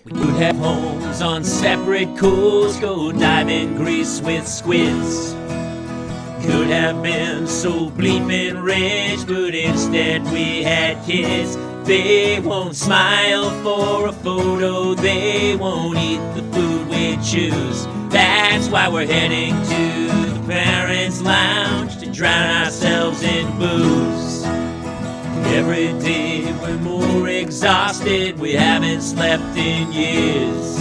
We could have homes on separate coasts, go dive in Greece with squids. Could have been so bleeping rich, but instead we had kids. They won't smile for a photo, they won't eat the food we choose. That's why we're heading to the parents' lounge to drown ourselves in booze. Every day we're more exhausted, we haven't slept in years.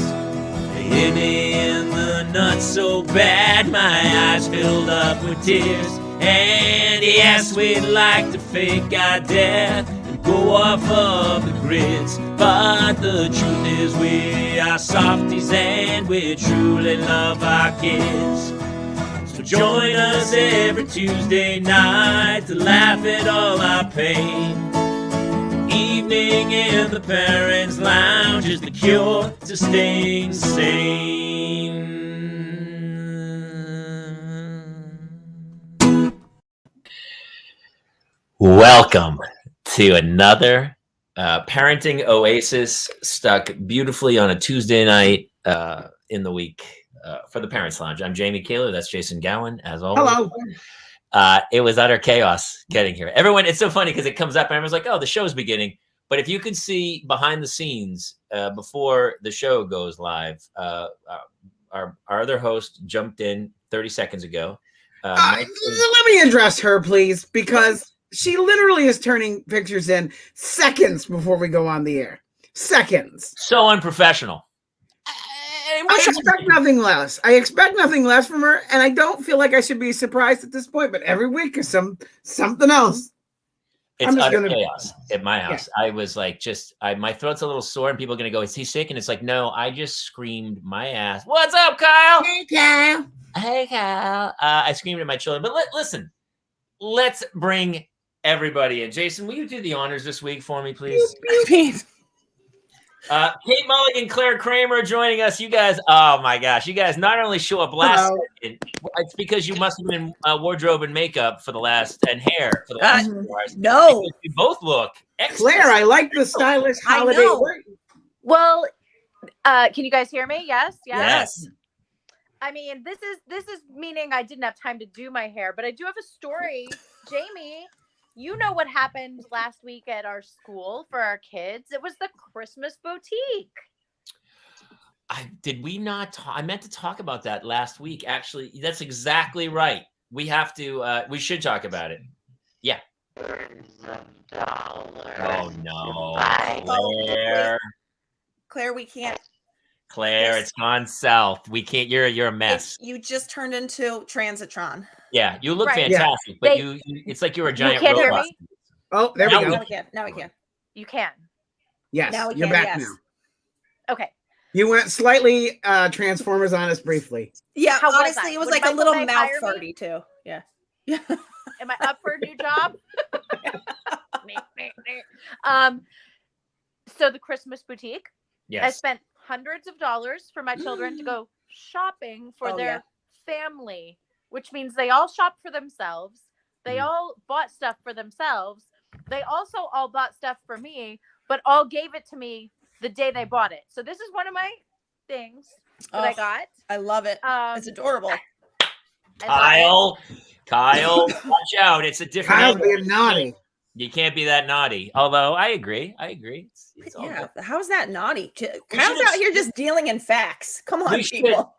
They hit me in the nuts so bad, my eyes filled up with tears. And yes, we'd like to fake our death and go off of the grids, but the truth is we are softies and we truly love our kids. So join us every Tuesday night to laugh at all our pain. Evening in the parents' lounge is the cure to staying sane. Welcome to another parenting oasis stuck beautifully on a Tuesday night in the week for the Parents Lounge. I'm Jamie Kaler. That's Jason Gowin, as always. Hello. It was utter chaos getting here. Everyone, it's so funny because it comes up and everyone's like, oh, the show's beginning. But if you could see behind the scenes before the show goes live, our other host jumped in 30 seconds ago. Let me address her, please, because she literally is turning pictures in seconds before we go on the air. Seconds. So unprofessional. I expect nothing less. I expect nothing less from her, and I don't feel like I should be surprised at this point, but every week is something else. It's utter chaos at my house. Yeah. I was like, my throat's a little sore, and people are going to go, is he sick? And it's like, no, I just screamed my ass. What's up, Kyle? Hey, Kyle. Hey, Kyle. I screamed at my children. But listen, let's bring everybody in. Jason, will you do the honors this week for me, please? Kate Mulligan, Clare Kramer joining us. You guys, oh my gosh, you guys not only show up last second, it's because you must have been in wardrobe and makeup for the last, and hair for the last 2 hours. No. You both look excellent. Claire, I like the stylish holiday work. Well, can you guys hear me? Yes. I mean, this is meaning I didn't have time to do my hair, but I do have a story. Jamie, you know what happened last week at our school for our kids? It was the Christmas boutique. Did we not? I meant to talk about that last week. Actually, that's exactly right. We have to. We should talk about it. Yeah. Oh no, Claire, we can't. Claire, it's gone south. We can't. You're a mess. You just turned into Transitron. Yeah, you look fantastic, but it's like you're a giant robot. Hear me? Oh, there we go. Now we can. You can. Yes, now we you're can, back yes. now. Okay. You went slightly Transformers on us briefly. Yeah, How honestly, it was like a little mouth farty too. Yeah. Am I up for a new job? So the Christmas boutique. Yes. I spent hundreds of dollars for my children to go shopping for their family, which means they all shopped for themselves. They all bought stuff for themselves. They also all bought stuff for me, but all gave it to me the day they bought it. So this is one of my things that I got. I love it. It's adorable. Kyle, watch out. It's a different. Kyle's being naughty. You can't be that naughty. Although I agree. It's all good. How's that naughty? Kyle's out here just dealing in facts. Come on, people.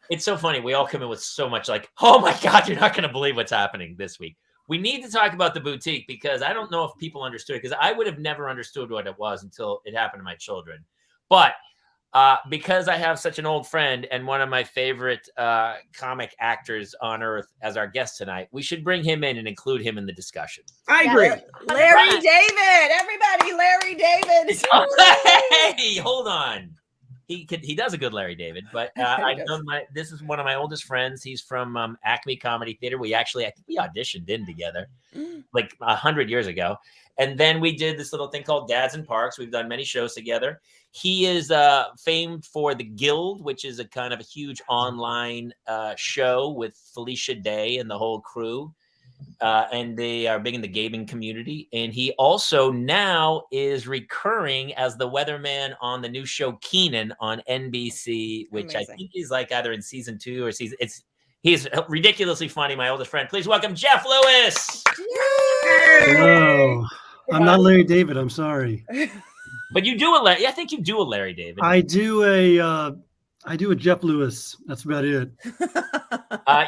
It's so funny. We all come in with so much like, oh my God, you're not going to believe what's happening this week. We need to talk about the boutique because I don't know if people understood, because I would have never understood what it was until it happened to my children. But because I have such an old friend and one of my favorite comic actors on earth as our guest tonight, we should bring him in and include him in the discussion. I agree. Larry David, everybody, Larry David. Hey, hold on. He does a good Larry David, but this is one of my oldest friends. He's from Acme Comedy Theater. I think we auditioned in together like 100 years ago. And then we did this little thing called Dads in Parks. We've done many shows together. He is famed for The Guild, which is a kind of a huge online show with Felicia Day and the whole crew. and they are big in the gaming community. And he also now is recurring as the weatherman on the new show Kenan on NBC, which I think he's like either in season 2 or season. He's ridiculously funny. My oldest friend, please welcome Jeff Lewis. Hello. I'm not Larry David. I'm sorry. But you do a Larry. I think you do a Larry David. I do a Jeff Lewis. That's about it.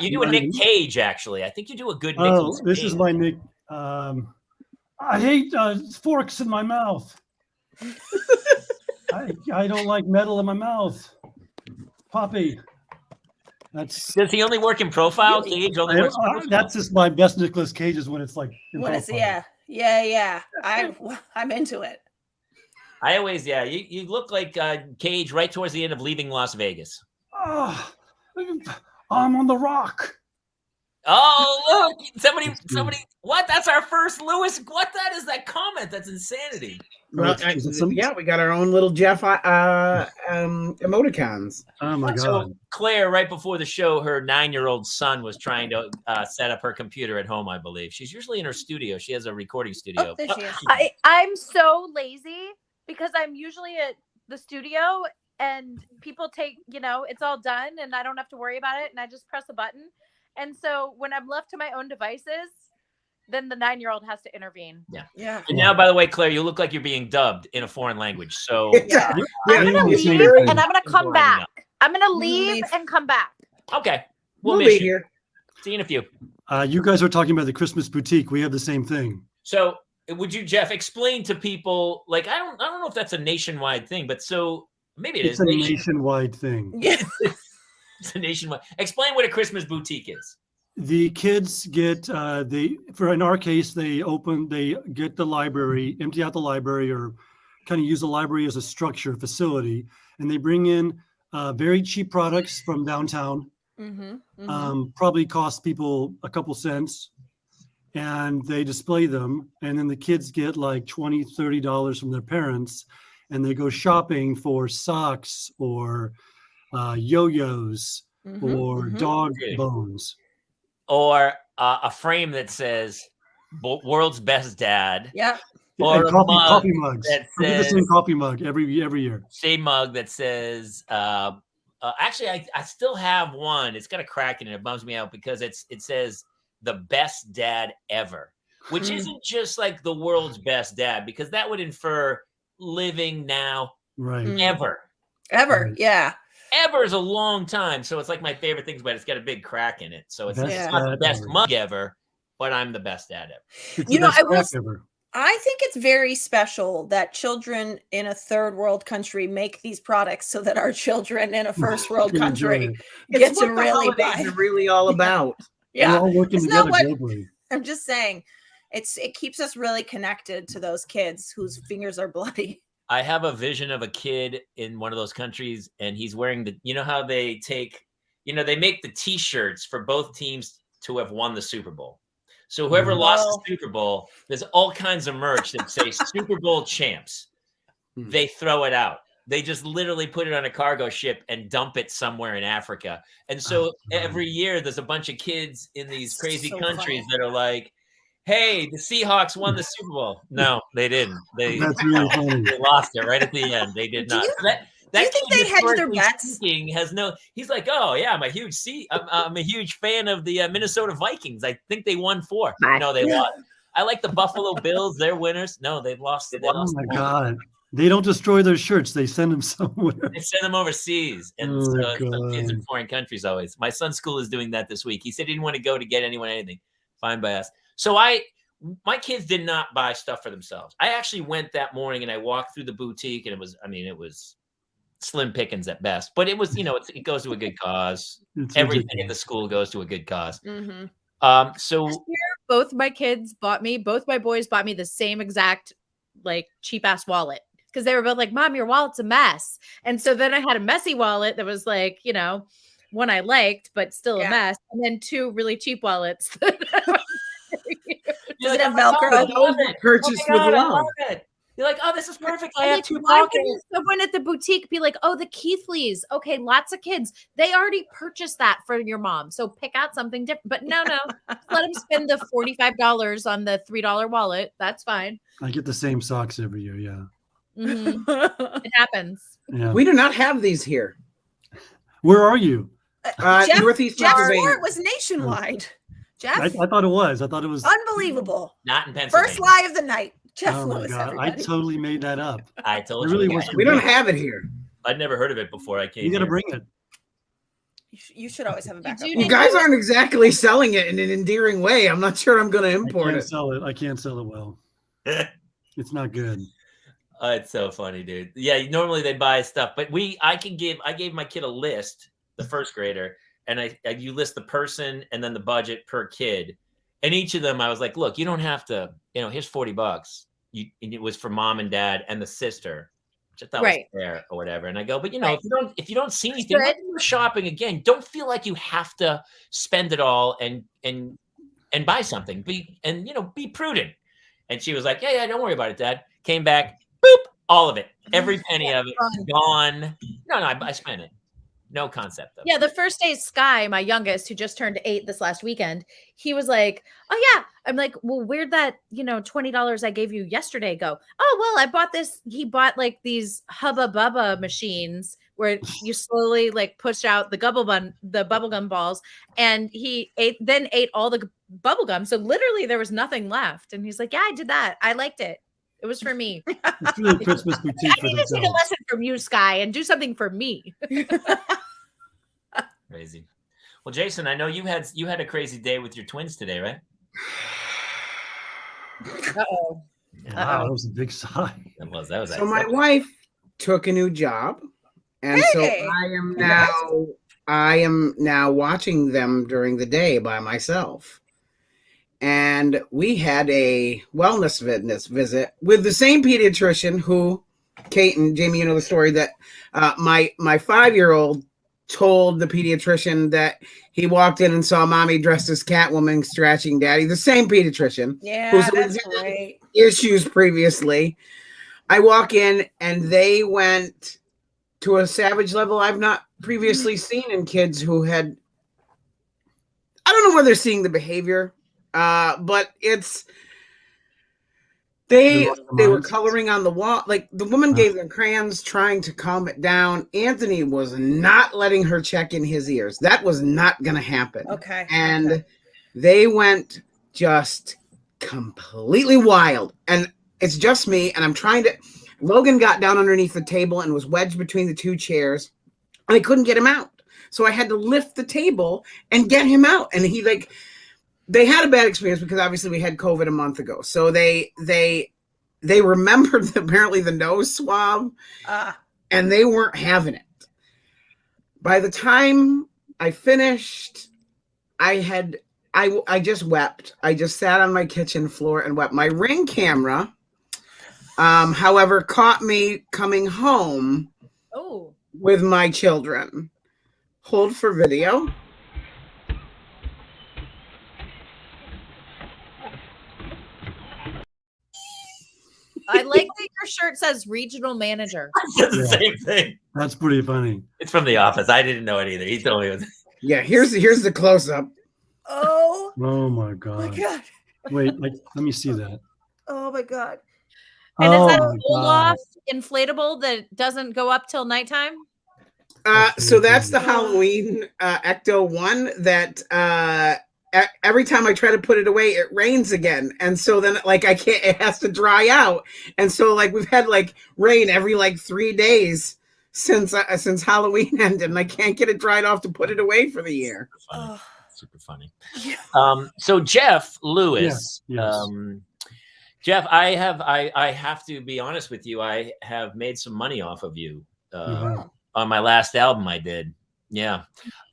You do a Nick Cage, actually. I think you do a good Nick. Oh, this is my Nick. I hate forks in my mouth. I don't like metal in my mouth. Poppy. Does he only work in profile? Cage only works in profile? That's just my best Nicolas Cage is when it's like yeah. I'm into it. I always, you look like Cage right towards the end of Leaving Las Vegas. Oh, I'm on the rock. Oh, look, somebody, what? That's our first Lewis. What? That is that comment. That's insanity. Well, we got our own little Jeff emoticons. Oh my God. So Claire, right before the show, her 9-year-old son was trying to set up her computer at home, I believe. She's usually in her studio. She has a recording studio. Oh, there she is. I'm so lazy because I'm usually at the studio and people take, it's all done and I don't have to worry about it and I just press a button. And so when I'm left to my own devices, then the 9-year-old has to intervene. Yeah. And now, by the way, Claire, you look like you're being dubbed in a foreign language. So I'm going to leave and I'm going to come back. I'm going to leave and come back. Okay. We'll be here. See you in a few. You guys are talking about the Christmas boutique. We have the same thing. So would you, Jeff, explain to people, like, I don't know if that's a nationwide thing, but so maybe it is. It's a nationwide thing. Yeah. It's a nationwide. Explain what a Christmas boutique is. The kids get in our case, they get the library, empty out the library, or kind of use the library as a structure facility, and they bring in very cheap products from downtown. Probably cost people a couple cents, and they display them, and then the kids get like $20-$30 from their parents, and they go shopping for socks or yo-yos or dog bones. Or a frame that says "World's Best Dad." Yeah. Or coffee mugs. That says, the same coffee mug every year. Same mug that says. Actually, I still have one. It's got a crack in it. It bums me out because it says "The Best Dad Ever," which isn't just like the world's best dad, because that would infer living now, right? Ever, right. Yeah. Ever is a long time, so it's like my favorite things, but it's got a big crack in it. So it's not the best mug ever, but I'm the best dad ever. I think it's very special that children in a third world country make these products so that our children in a first world country get to really buy. It's really all about. Yeah, we're all working together globally. I'm just saying, it keeps us really connected to those kids whose fingers are bloody. I have a vision of a kid in one of those countries, and he's wearing how they they make the T-shirts for both teams to have won the Super Bowl. So whoever lost the Super Bowl, there's all kinds of merch that say Super Bowl champs. They throw it out. They just literally put it on a cargo ship and dump it somewhere in Africa. And so every year there's a bunch of kids in these crazy countries that are like, hey, the Seahawks won the Super Bowl. No, they didn't. That's really funny. They lost it right at the end. They did not. Do you think they hedged their bets? He's like, oh yeah, I'm a huge fan of the Minnesota Vikings. I think they won 4. No, they lost. I like the Buffalo Bills. They're winners. No, they've lost. Oh my God. They don't destroy their shirts. They send them somewhere. They send them overseas. And some kids in foreign countries always. My son's school is doing that this week. He said he didn't want to go to get anyone anything. Fine by us. So my kids did not buy stuff for themselves. I actually went that morning and I walked through the boutique, and it was slim pickings at best, but it was, it goes to a good cause. Everything at the school goes to a good cause. So both my boys bought me the same exact like cheap ass wallet, because they were both like, Mom, your wallet's a mess. And so then I had a messy wallet that was like, one I liked, but still a mess. And then 2 really cheap wallets. Does it have Velcro? Those were purchased with love. You're like, oh, this is perfect. I I'm have like, 2 why pockets. wouldn't someone at the boutique be like, oh, the Keithleys? Okay, lots of kids. They already purchased that for your mom. So pick out something different. But no, let them spend the $45 on the $3 wallet. That's fine. I get the same socks every year. Yeah. It happens. Yeah. We do not have these here. Where are you? Northeast Jeff Pennsylvania. swore it was nationwide. Jeff, I thought it was. I thought it was. unbelievable. Not in Pennsylvania. First lie of the night. Jeff Oh my Lewis, God! I everybody. totally made that up. I told It you. really again. was. We don't have it here. I'd never heard of it before I came You got to here. bring it. You should always have a backup. do You need guys aren't exactly selling it in an endearing way. I'm not sure I'm going to I import can't it. sell it. I can't sell it well. It's not good. It's so funny, dude. Yeah, normally they buy stuff, but I gave my kid a list, the first grader, and you list the person and then the budget per kid. And each of them, I was like, look, you don't have to, here's $40. And it was for mom and dad and the sister, which I thought was fair or whatever. And I go, but if you don't see anything, when you're shopping again, don't feel like you have to spend it all and buy something. Be prudent. And she was like, yeah, don't worry about it, Dad. Came back, boop, all of it, every penny of it gone. No, I spent it. No concept of it. Yeah, the first day, Sky, my youngest, who just turned 8 this last weekend, he was like, oh, yeah. I'm like, well, where'd that, $20 I gave you yesterday go? Oh, well, I bought this. He bought like these Hubba Bubba machines where you slowly like push out the bubblegum balls. And he ate all the bubblegum. So literally there was nothing left. And he's like, yeah, I did that. I liked it. It was for me. It's really a Christmas boutique I for need to take a themselves. lesson from you, Sky, and do something for me. Crazy. Well, Jason, I know you had a crazy day with your twins today, right? Uh-oh. Wow, that was a big sigh. That was. So my wife took a new job, and so I am now watching them during the day by myself. And we had a wellness visit with the same pediatrician who, Kate and Jamie, you know the story that my 5-year-old told the pediatrician that he walked in and saw mommy dressed as Catwoman scratching daddy. The same pediatrician. Yeah, that's great. Issues previously. I walk in and they went to a savage level I've not previously seen in kids who had, I don't know where they're seeing the behavior, but it's, they were coloring on the wall. Like the woman gave them crayons trying to calm it down. Anthony was not letting her check in his ears. That was not going to happen. Okay. And they went just completely wild. And it's just me. And I'm trying to, Logan got down underneath the table and was wedged between the two chairs. And I couldn't get him out. So I had to lift the table and get him out. And they had a bad experience because obviously we had COVID a month ago. So they remembered apparently the nose swab and they weren't having it. By the time I finished, I just wept. I just sat on my kitchen floor and wept. My Ring camera, however, caught me coming home with my children. Hold for video. I like that your shirt says regional manager. It's the same thing. That's pretty funny. It's from The Office. I didn't know it either. He told me it was. Yeah, here's the close up. Oh my God. my God. Wait, let me see that. Oh my God. And is that Oh a my roll-off inflatable that doesn't go up till nighttime? So that's the Halloween Ecto one that every time I try to put it away, it rains again. And so then like I can't, it has to dry out. And so like we've had like rain every like 3 days since Halloween ended, and I can't get it dried off to put it away for the year. Super funny. Yeah. So Jeff Lewis, Yes. Jeff, I have to be honest with you. I have made some money off of you on my last album I did. Yeah.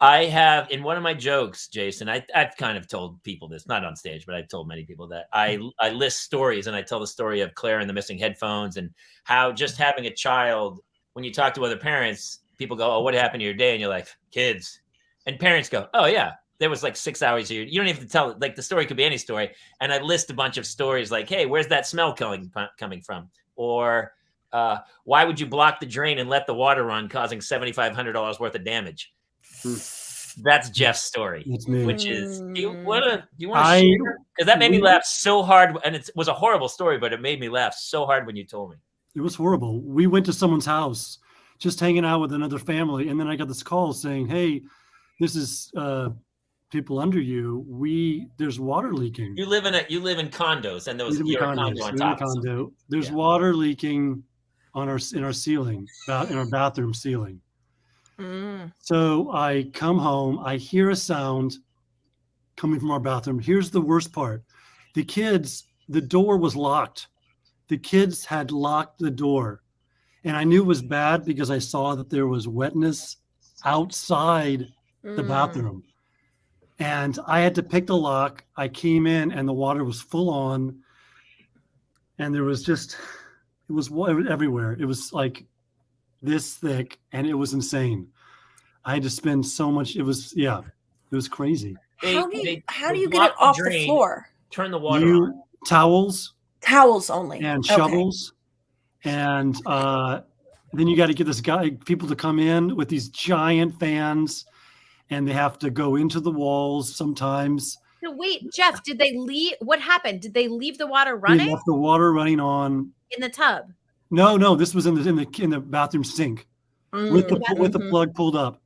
I have, in one of my jokes, Jason, I've kind of told people this, not on stage, but I've told many people that I list stories, and I tell the story of Claire and the missing headphones and how just having a child, when you talk to other parents, people go, oh, what happened to your day? And you're like, kids. And parents go, oh, yeah, there was like 6 hours here. You don't even have to tell it. Like the story could be any story. And I list a bunch of stories like, hey, where's that smell coming from? or why would you block the drain and let the water run, causing $7,500 worth of damage? That's Jeff's story, which is, do you want to share? Because that made me laugh so hard, and it was a horrible story, but it made me laugh so hard when you told me. It was horrible. We went to someone's house, just hanging out with another family, and then I got this call saying, "Hey, this is people under you. There's water leaking." You live in condos, and you're a condo on top. There's water leaking in our ceiling, in our bathroom ceiling. So I come home, I hear a sound coming from our bathroom. Here's the worst part. The door was locked. The kids had locked the door. And I knew it was bad because I saw that there was wetness outside the bathroom. And I had to pick the lock. I came in and the water was full on. And there was it was everywhere. It was like this thick, and it was insane. I had to spend so much. It was crazy. How do you get it off the floor? Turn the water on. Towels only, and shovels, and then you got to get people to come in with these giant fans, and they have to go into the walls sometimes. So wait, Jeff, did they leave? What happened? Did they leave the water running? They left the water running on in the tub. No, this was in the bathroom sink with the plug pulled up.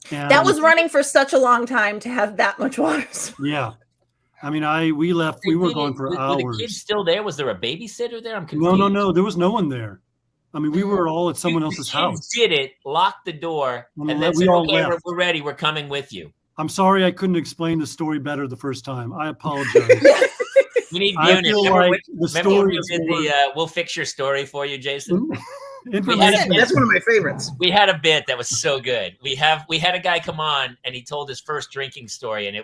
And that was running for such a long time to have that much water. Yeah. I mean, we left. We were gone for hours. Were the kids still there? Was there a babysitter there? I'm confused. No. There was no one there. I mean, we were all at someone else's house. Did it, locked the door, and then said, "Okay, we're ready. We're coming with you." I'm sorry I couldn't explain the story better the first time. I apologize. We need unit. Like we'll fix your story for you, Jason. That's one of my favorites. We had a bit that was so good. We had a guy come on, and he told his first drinking story, and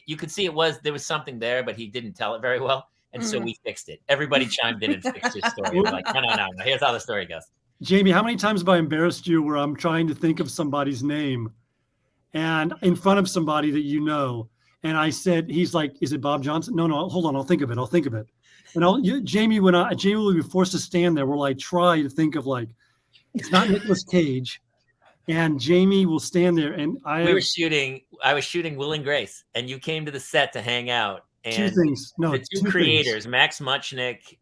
you could see there was something there, but he didn't tell it very well, and so we fixed it. Everybody chimed in and fixed his story. We're like, no. Here's how the story goes. Jamie, how many times have I embarrassed you where I'm trying to think of somebody's name, and in front of somebody that you know, and I said, he's like, "Is it Bob Johnson?" No, hold on, I'll think of it. And Jamie will be forced to stand there while I try to think of it's not Nicolas Cage, and Jamie will stand there, and I was shooting Will and Grace, and you came to the set to hang out. And two things. No, the two creators, things. Max Muchnick,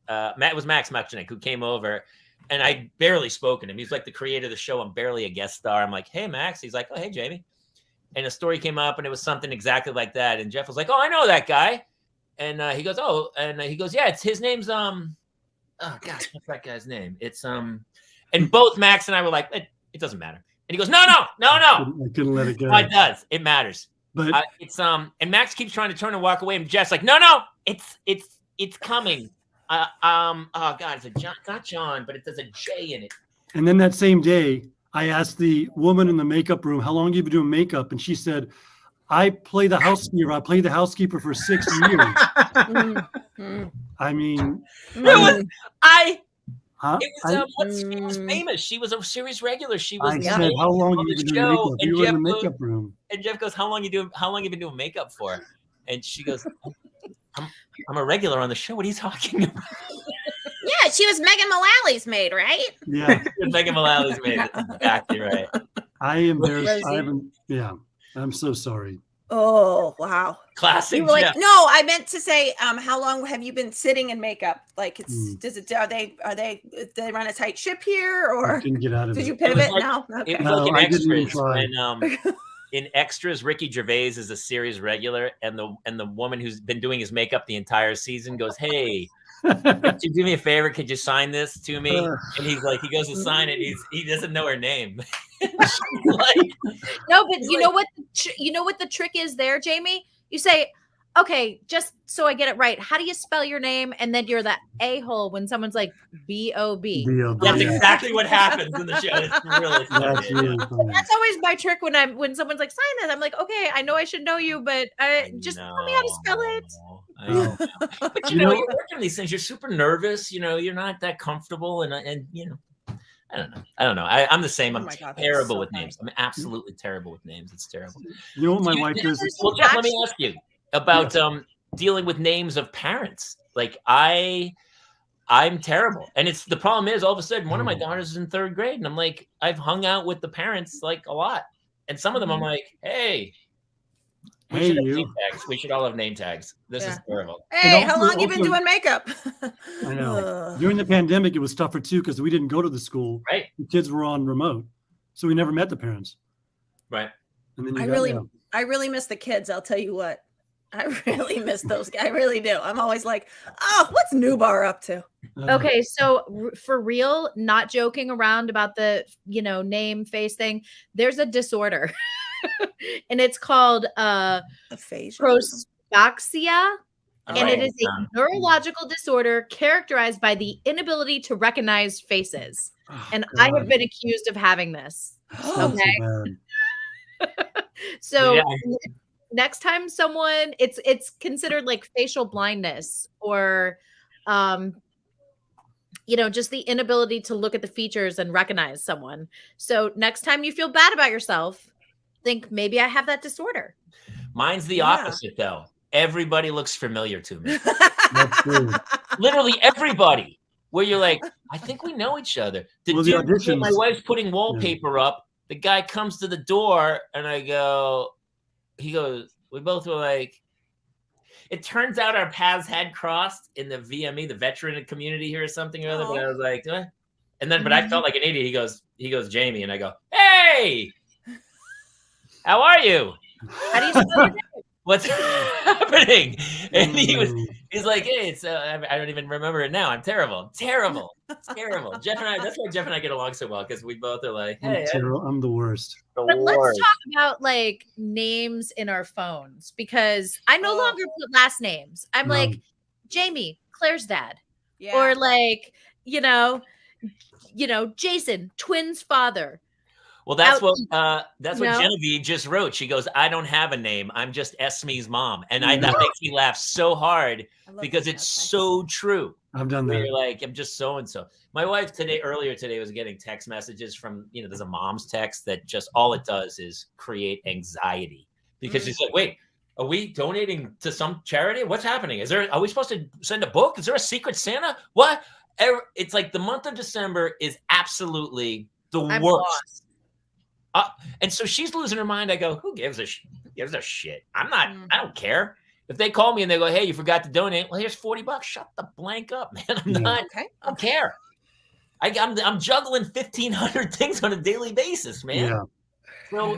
who came over, and I barely spoke to him. He's like the creator of the show. I'm barely a guest star. I'm like, "Hey, Max." He's like, "Oh, hey, Jamie." And a story came up, and it was something exactly like that. And Jeff was like, "Oh, I know that guy." And he goes, "Oh," and he goes, "Yeah, his name's oh gosh, what's that guy's name?" It's and both Max and I were like, "It doesn't matter." And he goes, "No." I couldn't let it go. It does. It matters. But it's and Max keeps trying to turn and walk away, and Jeff's like, "No, it's coming." Oh God, it's a John, not John, but it does a J in it. And then that same day, I asked the woman in the makeup room, "How long have you been doing makeup?" And she said, "I played the housekeeper for 6 years." I mean, she was famous. She was a series regular. She was. I said, "How long have you been doing makeup?" You were in the makeup room. And Jeff goes, "How long you been doing makeup for?" And she goes, I'm a regular on the show. What are you talking about? Yeah, she was Megan Mullally's maid, right? Yeah, Megan Mullally's maid. Exactly right. I am embarrassed. I'm so sorry. Oh, wow. Classic. You were like, no, I meant to say, how long have you been sitting in makeup? Like, are they run a tight ship here, or didn't get out of did you pivot now? Okay. It was like in Extras. And, in Extras, Ricky Gervais is a series regular, and the woman who's been doing his makeup the entire season goes, "Hey, could you do me a favor? Could you sign this to me?" And he goes to sign it. He doesn't know her name. No, but you know what the trick is there, Jamie? You say, "Okay, just so I get it right, how do you spell your name?" And then you're that a-hole when someone's like B-O-B. That's exactly what happens in the show. It's really funny. That's always my trick when someone's like, "Sign this." I'm like, "Okay, I know I should know you, but just tell me how to spell it." I know. But you're working on these things. You're super nervous. You're not that comfortable, and I don't know. I'm the same. I'm terrible with names. I'm absolutely terrible with names. It's terrible. You know what my wife is? Well, Jeff, let me ask you about dealing with names of parents. Like I I'm terrible. And the problem is, all of a sudden, one of my daughters is in 3rd grade, and I'm like, I've hung out with the parents like a lot, and some of them I'm like, hey. We should have name tags. We should all have name tags. This is terrible. Hey, how long you been doing makeup? I know. During the pandemic, it was tougher too because we didn't go to the school. Right. The kids were on remote, so we never met the parents. Right. And then I really miss the kids. I'll tell you what. I really miss those guys. I really do. I'm always like, oh, what's Nubar up to? Okay, so for real, not joking around about the name face thing. There's a disorder. And it's called prospaxia, and it is a neurological disorder characterized by the inability to recognize faces. And I have been accused of having this. Okay. So next time someone, it's considered like facial blindness or just the inability to look at the features and recognize someone. So next time you feel bad about yourself, think maybe I have that disorder. Mine's the opposite, though. Everybody looks familiar to me. That's true. Literally everybody. Where you're like, I think we know each other. The auditions, my wife's putting wallpaper up. The guy comes to the door, and he goes, we both were like, it turns out our paths had crossed in the VME, the veteran community here or something or other. But I was like, eh. And then, but I felt like an idiot. He goes, Jamie, and I go, hey. How are you? How do you spell your name? What's happening? And he's like, hey, it's I don't even remember it now. I'm terrible. Jeff and I, that's why Jeff and I get along so well, because we both are like, hey, I'm the worst. But let's talk about like names in our phones, because I no longer put last names. I'm like, Jamie, Claire's dad. Yeah. Or like, Jason, twins' father. Well, that's what Genevieve just wrote. She goes, I don't have a name. I'm just Esme's mom. And that makes me laugh so hard because it's so true. I've done that. You're like, I'm just so-and-so. My wife earlier today was getting text messages from, there's a mom's text that just all it does is create anxiety because she's like, wait, are we donating to some charity? What's happening? Are we supposed to send a book? Is there a secret Santa? What? It's like the month of December is absolutely the worst. Lost. And so she's losing her mind. I go, who gives a shit? I don't care. If they call me and they go, hey, you forgot to donate. Well, here's $40. Shut the blank up, man. I don't care. I'm juggling 1,500 things on a daily basis, man. Yeah. So,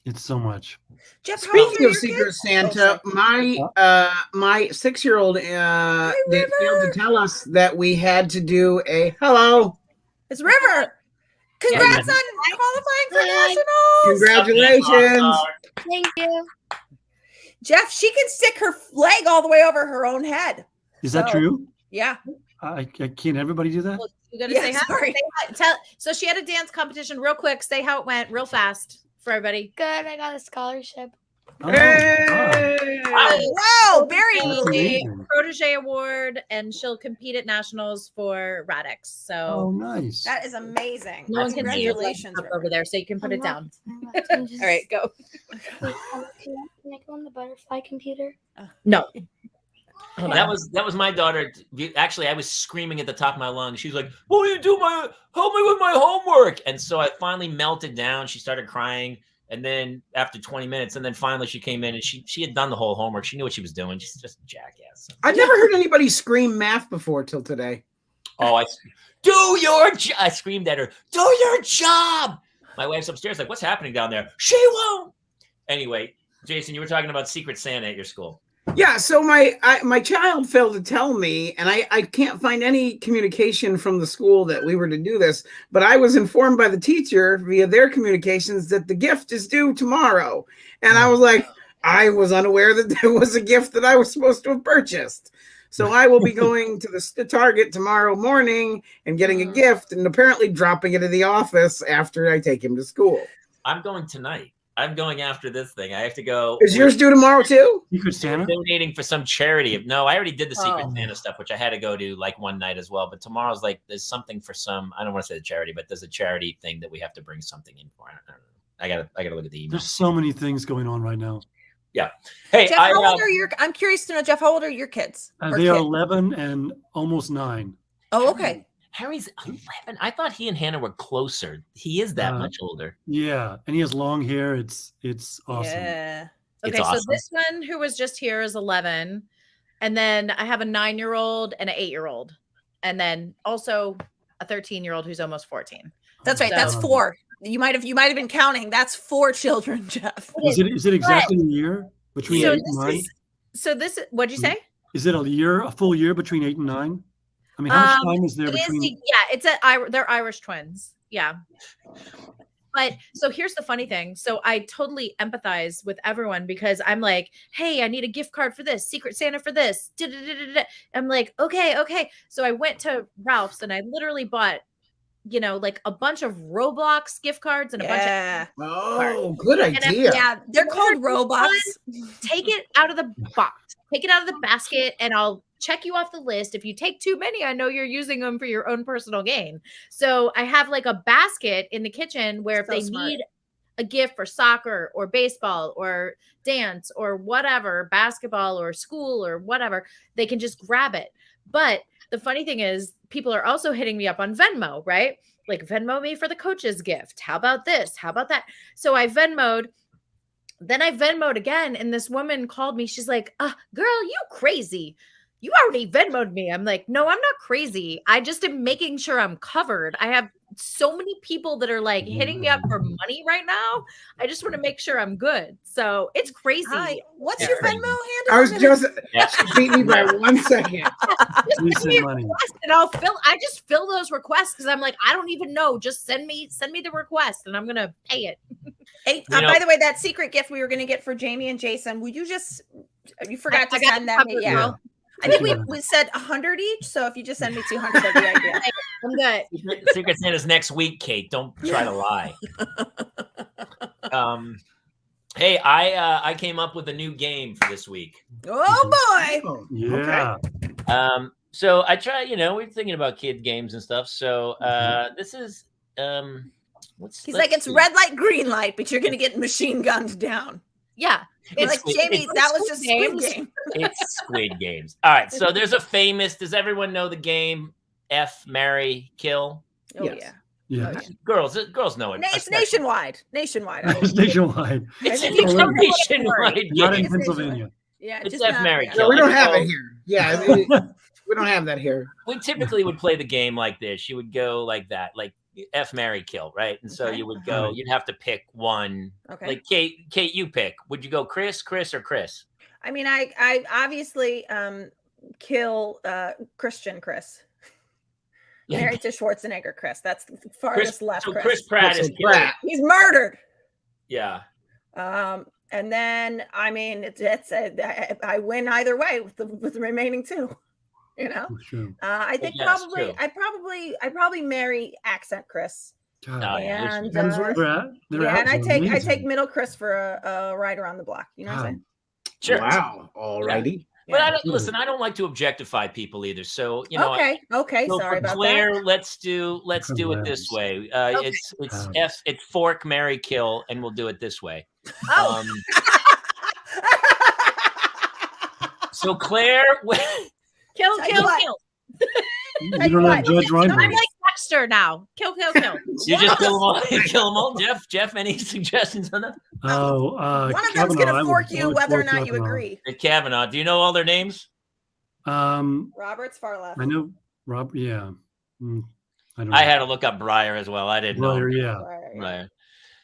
it's so much. Jeff, speaking of Secret Santa, my 6-year-old they failed to tell us that we had to do a hello. It's River. Congrats on qualifying for nationals. Congratulations. Thank you. Jeff, she can stick her leg all the way over her own head. Is that true? Yeah. Can't everybody do that? Well, you got to say hi. Sorry. So she had a dance competition real quick. Say how it went real fast for everybody. Good. I got a scholarship. Hey! Wow, very protege award, and she'll compete at nationals for Radix. So nice. That is amazing. No one can see your up over there, so you can put it down. All right, go. Can I go on the butterfly computer? No. That was my daughter. Actually, I was screaming at the top of my lungs. She was like, "Will you help me with my homework?" And so I finally melted down. She started crying. And then after 20 minutes, and then finally she came in and she had done the whole homework. She knew what she was doing. She's just a jackass. I've never heard anybody scream math before till today. Oh, I screamed at her, do your job. My wife's upstairs like, what's happening down there? She won't. Anyway, Jason, you were talking about Secret Santa at your school. Yeah, so my child failed to tell me, and I can't find any communication from the school that we were to do this, but I was informed by the teacher via their communications that the gift is due tomorrow. And I was like, I was unaware that there was a gift that I was supposed to have purchased. So I will be going to the Target tomorrow morning and getting a gift and apparently dropping it in the office after I take him to school. I'm going tonight. I'm going after this thing. I have to go. Is yours due tomorrow too? Secret Santa? Donating for some charity. No, I already did the Secret Santa stuff, which I had to go to like one night as well. But tomorrow's like, there's something for some, I don't want to say the charity, but there's a charity thing that we have to bring something in for. I don't know. I gotta look at the email. There's so many things going on right now. Yeah. Hey, Jeff, how old are I'm curious to know, Jeff, how old are your kids? They are 11 and almost 9. Oh, okay. Harry's 11. I thought he and Hannah were closer. He is that much older. Yeah, and he has long hair. It's awesome. Yeah. Okay, It's awesome. so this one who was just here is 11, and then I have a 9-year-old and an 8-year-old, and then also a 13-year-old who's almost 14. That's right. So- That's 4. You might have been counting. That's 4 children, Jeff. Is it exactly a year between 8 and 9? What'd you say? Is it a full year between 8 and 9? I mean, how much time is there between? They're Irish twins. Yeah. But so here's the funny thing. So I totally empathize with everyone because I'm like, hey, I need a gift card for this, Secret Santa for this. I'm like, okay. So I went to Ralph's and I literally bought, like a bunch of Roblox gift cards and a bunch of. Oh, good idea. Yeah, they're called Robux. Take it out of the box. Take it out of the basket and I'll check you off the list. If you take too many, I know you're using them for your own personal gain. So I have like a basket in the kitchen where if they need a gift for soccer or baseball or dance or whatever, basketball or school or whatever, they can just grab it. But the funny thing is people are also hitting me up on Venmo, right? Like Venmo me for the coach's gift. How about this? How about that? So I Venmo'd. Then I Venmo'd again, and this woman called me. She's like, girl, you crazy. You already Venmo'd me. I'm like, no, I'm not crazy. I just am making sure I'm covered. I have so many people that are like hitting me up for money right now. I just want to make sure I'm good. So it's crazy. Hi. What's your Venmo handle? I was just she beat me by 1 second. Just send me a request and I just fill those requests because I'm like, I don't even know. Just send me the request and I'm gonna pay it. Hey, by the way, that secret gift we were gonna get for Jamie and Jason, would you forgot to send that me? Yeah. I think we said 100 each, so if you just send me 200, that'd be ideal. I'm good. Secret Santa's next week, Kate. Don't try to lie. Hey, I came up with a new game for this week. Oh boy! Yeah. Okay. So I try. We're thinking about kid games and stuff. So this is it's red light, green light, but you're gonna get machine gunned down. Yeah. It's like Jamie, that was just Squid Game. It's Squid Games. All right. So there's a famous. Does everyone know the game? F, marry, kill. Oh yes. Yeah. Girls know it. It's nationwide. Nationwide. It's nationwide. It's nationwide. Not in Pennsylvania. Yeah. It's F, marry, kill. No, we don't have it here. Yeah. We don't have that here. We typically would play the game like this. You would go like that, like F, marry, kill, right? And so you would go. You'd have to pick one. Okay. Like Kate, you pick. Would you go Chris, or Chris? I mean, I obviously kill Christian Chris. Married to Schwarzenegger Chris. That's the farthest left. So Chris Pratt is killed. He's murdered. Yeah. And then I mean, I win either way with the remaining 2. I think I probably marry accent Chris. And I take middle Chris for a ride around the block. You know what I'm saying? Sure. Wow. Alrighty. But I don't like to objectify people either. So Okay. So sorry about Claire, that. let's do it this way. It's fork, marry, kill, and we'll do it this way. Oh. So Claire, kill. You don't have Judge Reinhardt. I'm like Dexter now. Kill. You just kill them all. Kill them all. Jeff, any suggestions on that? Oh, one of them's gonna fork you, whether or not you agree. Kavanaugh. Do you know all their names? Robert's far left. I know Rob. Yeah. I had to look up Breyer as well. I didn't know. Breyer.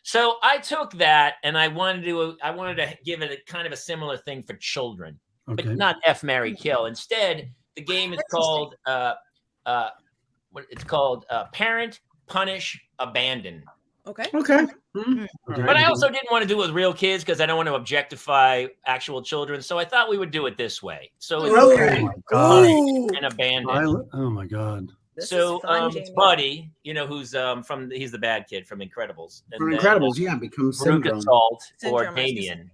So I took that and I wanted to give it a kind of a similar thing for children, but not F, marry, kill. Instead, the game is called Parent, Punish, Abandon. Okay. But I also didn't want to do it with real kids because I don't want to objectify actual children. So I thought we would do it this way. So it's Punish and Abandon. Oh my God. So it's Buddy, who's he's the bad kid from Incredibles. And from Incredibles, becomes Syndrome. Salt or Damien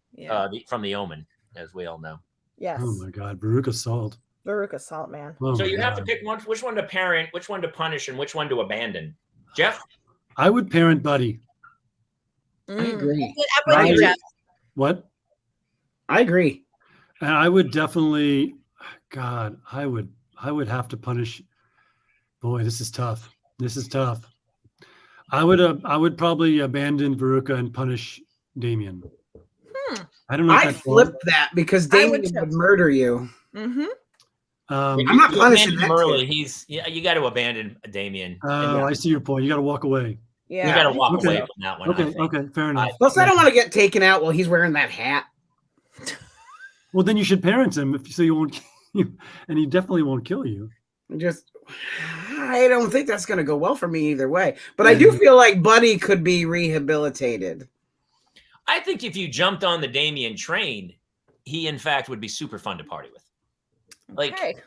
from The Omen, as we all know. Yes. Oh my God, Veruca Salt. Veruca Salt, man. Oh so you have to pick which one to parent, which one to punish, and which one to abandon. Jeff? I would parent Buddy. I agree. I'm with you, Jeff. What? I agree. And I would definitely, God, I would have to punish Boy, this is tough. I would probably abandon Veruca and punish Damien. I don't know. I flipped that because Damien would murder you. Mm-hmm. I'm not punishing that early. You got to abandon Damien. I see your point. You got to walk away. Yeah, you got to walk away from that one. Okay, fair enough. Plus, I don't want to get taken out while he's wearing that hat. Well, then you should parent him so you won't, and he definitely won't kill you. I don't think that's going to go well for me either way. But I do feel like Buddy could be rehabilitated. I think if you jumped on the Damien train, he in fact would be super fun to party with. Like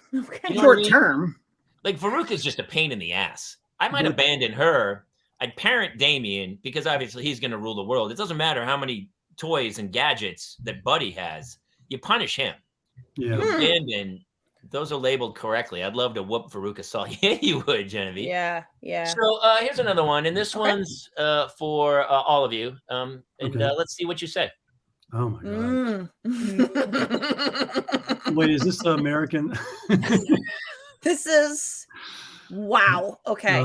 short term. Like Veruca's just a pain in the ass. I might abandon her. I'd parent Damien because obviously he's going to rule the world. It doesn't matter how many toys and gadgets that Buddy has. You punish him. Yeah. Abandon. Those are labeled correctly. I'd love to whoop Veruca Salt. Yeah, you would, Genevieve. Yeah. So here's another one, and this one's for all of you. Let's see what you say. Oh my God! Wait, is this American? This is wow. Okay.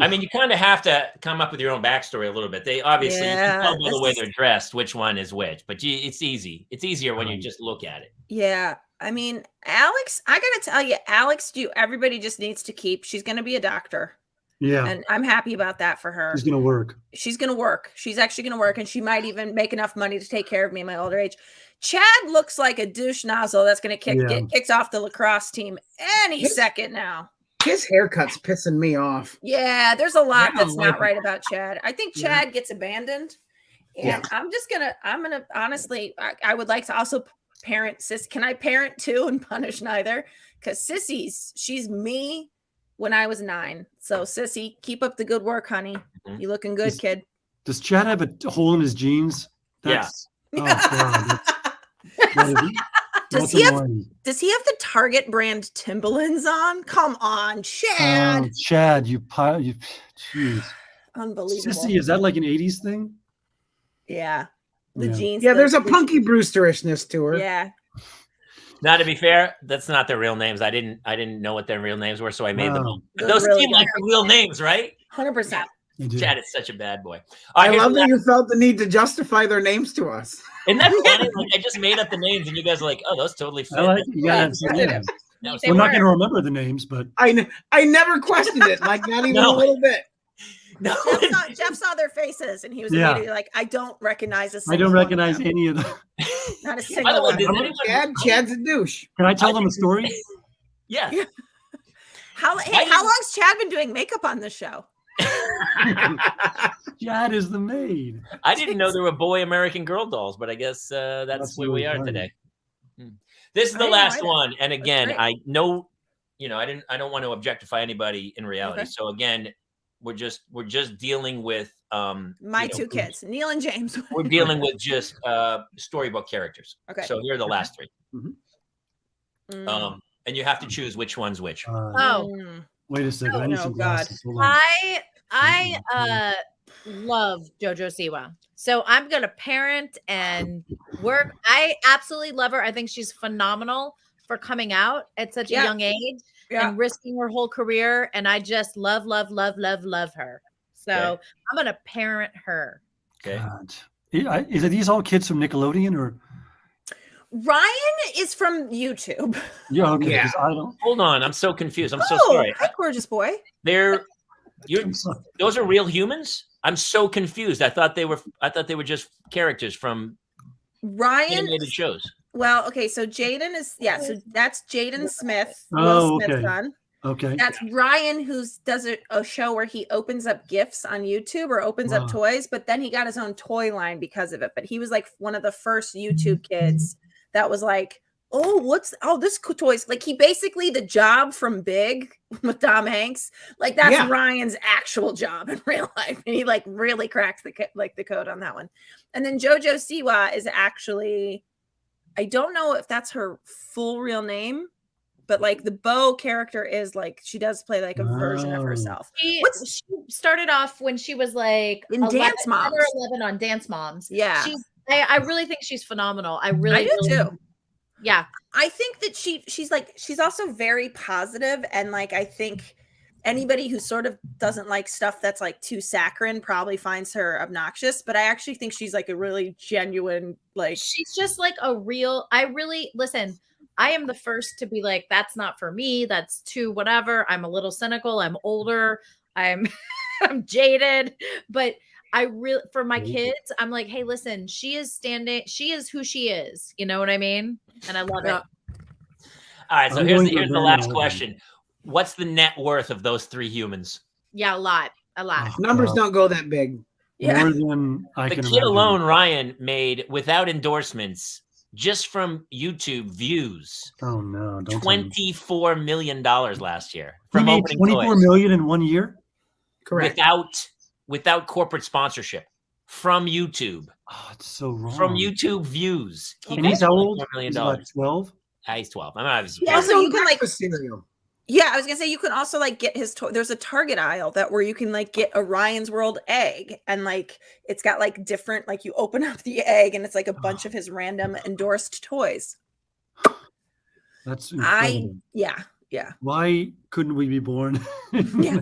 I mean, you kind of have to come up with your own backstory a little bit. They obviously you can tell by the way they're dressed which one is which, but it's easy. It's easier when you just look at it. Yeah. I mean, Alex, I got to tell you, Alex, everybody just needs to keep. She's going to be a doctor. Yeah. And I'm happy about that for her. She's going to work. She's going to work. She's actually going to work, and she might even make enough money to take care of me in my older age. Chad looks like a douche nozzle that's going to get kicked off the lacrosse team any second now. His haircut's pissing me off. Yeah, there's a lot that's not right about Chad. I think Chad gets abandoned. And I'm going to honestly, I would like to also parent Sis. Can I parent too and punish neither? Because she's me when I was 9. So Sissy, keep up the good work, honey. You looking good, kid. Does Chad have a hole in his jeans? Yes. Oh, God. Does he have the Target brand Timberlands on? Come on, Chad. Oh, Chad, you jeez. Unbelievable. Sissy, is that like an 80s thing? Yeah. The jeans. Yeah, there's a Punky Brewsterishness to her. Yeah. Now, to be fair, that's not their real names. I didn't know what their real names were, so I made them. Those really seem like the real names, right? 100%. Chad is such a bad boy. I love that you felt the need to justify their names to us. Isn't that funny? Like, I just made up the names, and you guys are like, "Oh, those totally fit." We're not going to remember the names, but I never questioned it, like not even a little bit. No, Jeff saw their faces, and he was immediately like, "I don't recognize a single I don't recognize any of them." Not a single one. Chad's a douche. Can I tell them a story? Yeah. How long's Chad been doing makeup on this show? Chad is the maid. I didn't know there were boy American Girl dolls, but I guess that's where we are today. This is the last one, and again, I know, I don't want to objectify anybody in reality. So again, we're just dealing with my two kids, Neil and James. We're dealing with just storybook characters. Okay. So here are the last 3. Mm-hmm. And you have to choose which one's which. Wait a second. I need some glasses. I love JoJo Siwa. So I'm going to parent and work. I absolutely love her. I think she's phenomenal for coming out at such a young age and risking her whole career. And I just love her. So I'm going to parent her. Okay. God. Is these all kids from Nickelodeon or? Ryan is from YouTube. Yeah, okay. Yeah. I don't. Hold on, I'm so confused. I'm so sorry. Hi, gorgeous boy. Those are real humans? I'm so confused. I thought they were just characters from animated shows. Well, okay, so Jaden is so that's Jaden Smith, Smith's son. Okay. That's Ryan, who does a show where he opens up gifts on YouTube or opens up toys, but then he got his own toy line because of it. But he was like one of the first YouTube kids that was like, this toys. Like he basically the job from Big with Tom Hanks. Like that's Ryan's actual job in real life. And he like really cracks the code on that one. And then JoJo Siwa is actually, I don't know if that's her full real name, but like the Bo character is like, she does play like a version of herself. She started off when she was like in Dance Moms. 11 on Dance Moms. Yeah. I really think she's phenomenal. I do too. Yeah. I think that she's also very positive, and like I think anybody who sort of doesn't like stuff that's like too saccharine probably finds her obnoxious, but I actually think she's like a really genuine, like she's just like a real, listen, I am the first to be like, that's not for me, that's too whatever. I'm a little cynical, I'm older, I'm I'm jaded, but I really, for my kids, I'm like, hey, listen, she is who she is. You know what I mean? And I love it. All right, so here's the last question. What's the net worth of those 3 humans? Yeah, a lot. Numbers don't go that big. More than I can imagine. The kid alone, Ryan, made, without endorsements, just from YouTube views. Oh no! $24 million last year from opening 24 million in 1 year. Correct. Without corporate sponsorship, from YouTube. Oh, it's so wrong. From YouTube views. And he's how old? $4 million. He's 12. He's 12. I'm not. Also, you can like cereal. Yeah, I was gonna say you can also like get his toy. There's a Target aisle where you can like get a Ryan's World egg, and like it's got like different, like you open up the egg and it's like a bunch of his random endorsed toys. That's incredible. Yeah. Why couldn't we be born? Yeah.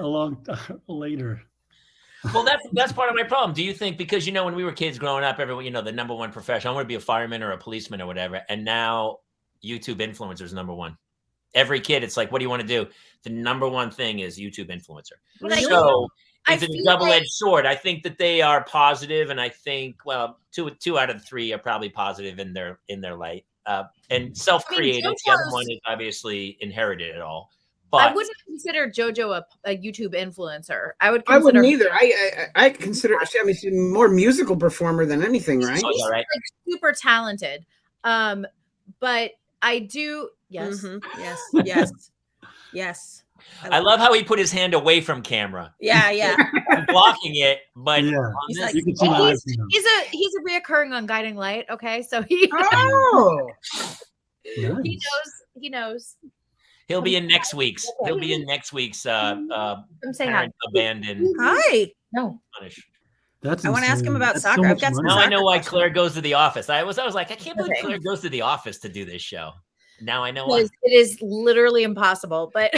A long time later. Well, that's part of my problem. Do you think, because when we were kids growing up, everyone, the number one profession, I want to be a fireman or a policeman or whatever, and now YouTube influencer is number one. Every kid, it's like, what do you want to do? The number one thing is YouTube influencer. So it's a double-edged sword. I think that they are positive, and I think, well, two out of the 3 are probably positive in their light, and self-created. The other one is obviously inherited it all. But I wouldn't consider JoJo a YouTube influencer. I wouldn't either. I consider. I mean, she's more musical performer than anything, right? She's like super talented. But I do. Yes. Mm-hmm. Yes. I love how he put his hand away from camera. Yeah. Blocking it, but he's a reoccurring on Guiding Light. Okay, so he he knows. He'll be in next week's. I'm saying hi. Abandoned. Hi. No. Punish. I want to ask him about soccer. I've got some. Now I know why Claire goes to the office. I was like, I can't believe Claire goes to the office to do this show. Now I know why. It is literally impossible, but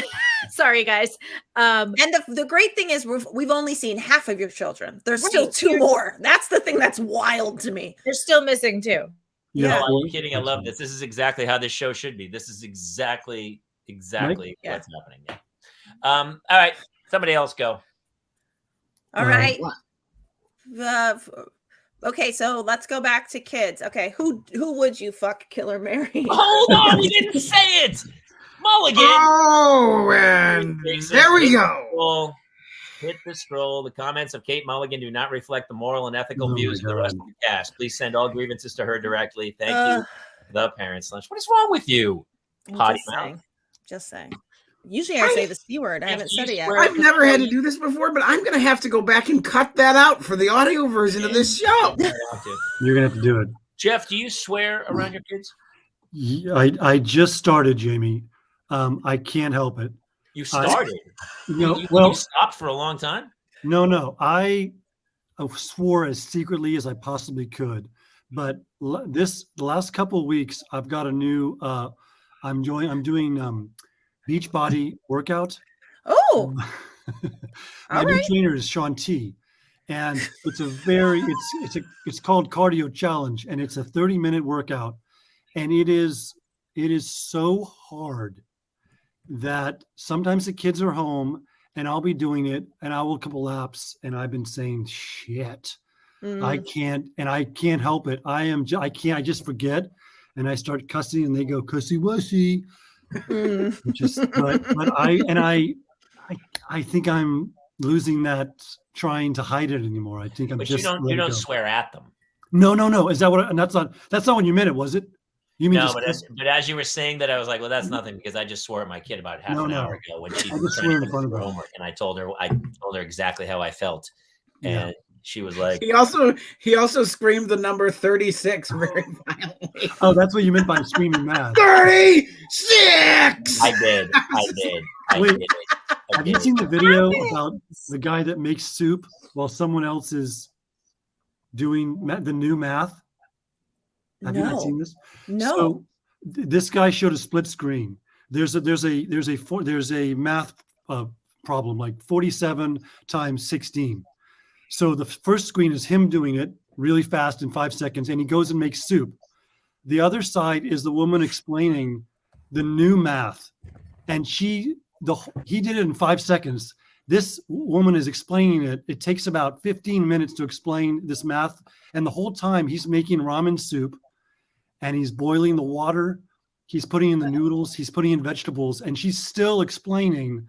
sorry guys. And the great thing is we've only seen half of your children. There's still 2 more. That's the thing that's wild to me. They're still missing 2. Yeah. No, I'm kidding. I love this. This is exactly how this show should be. This is exactly what's happening. Yeah. All right. Somebody else go. All right. Okay, so let's go back to kids. Okay, who would you fuck, kill, or marry? Hold on, we didn't say it. Mulligan. Oh, and there we go. Hit the scroll. The comments of Kate Mulligan do not reflect the moral and ethical views of the rest of the cast. Please send all grievances to her directly. Thank you. The Parents Lunch. What is wrong with you? Just saying. Usually I say the C word. I haven't said it yet. I've never had to do this before, but I'm going to have to go back and cut that out for the audio version of this show. You're going to have to do it. Jeff, do you swear around your kids? I just started, Jamie. I can't help it. You started? You stopped for a long time? No. I swore as secretly as I possibly could. But the last couple of weeks, I've got a new, I'm doing beach body workout. Oh, my new trainer is Sean T, and it's called Cardio Challenge, and it's a 30-minute workout, and it is so hard that sometimes the kids are home and I'll be doing it and I will a couple laps and I've been saying shit. I can't help it. I just forget and I start cussing and they go cussy wussy. I think I'm losing that trying to hide it anymore. I think I'm you don't swear at them. No. Is that what? That's not what you meant. It was it? You mean no? But as you were saying that, I was like, well, that's nothing because I just swore at my kid about half an hour ago when she was trying to do her homework, and I told her exactly how I felt, and she was like, he also screamed the number 36 very violently. Oh, that's what you meant by screaming math. 36. I did. Wait, have you seen the video about the guy that makes soup while someone else is doing the new math? Have you not seen this? No. So this guy showed a split screen. There's a math problem, like 47 times 16. So the first screen is him doing it really fast in 5 seconds, and he goes and makes soup. The other side is the woman explaining the new math, and he did it in 5 seconds. This woman is explaining it. It takes about 15 minutes to explain this math, and the whole time he's making ramen soup, and he's boiling the water. He's putting in the noodles. He's putting in vegetables, and she's still explaining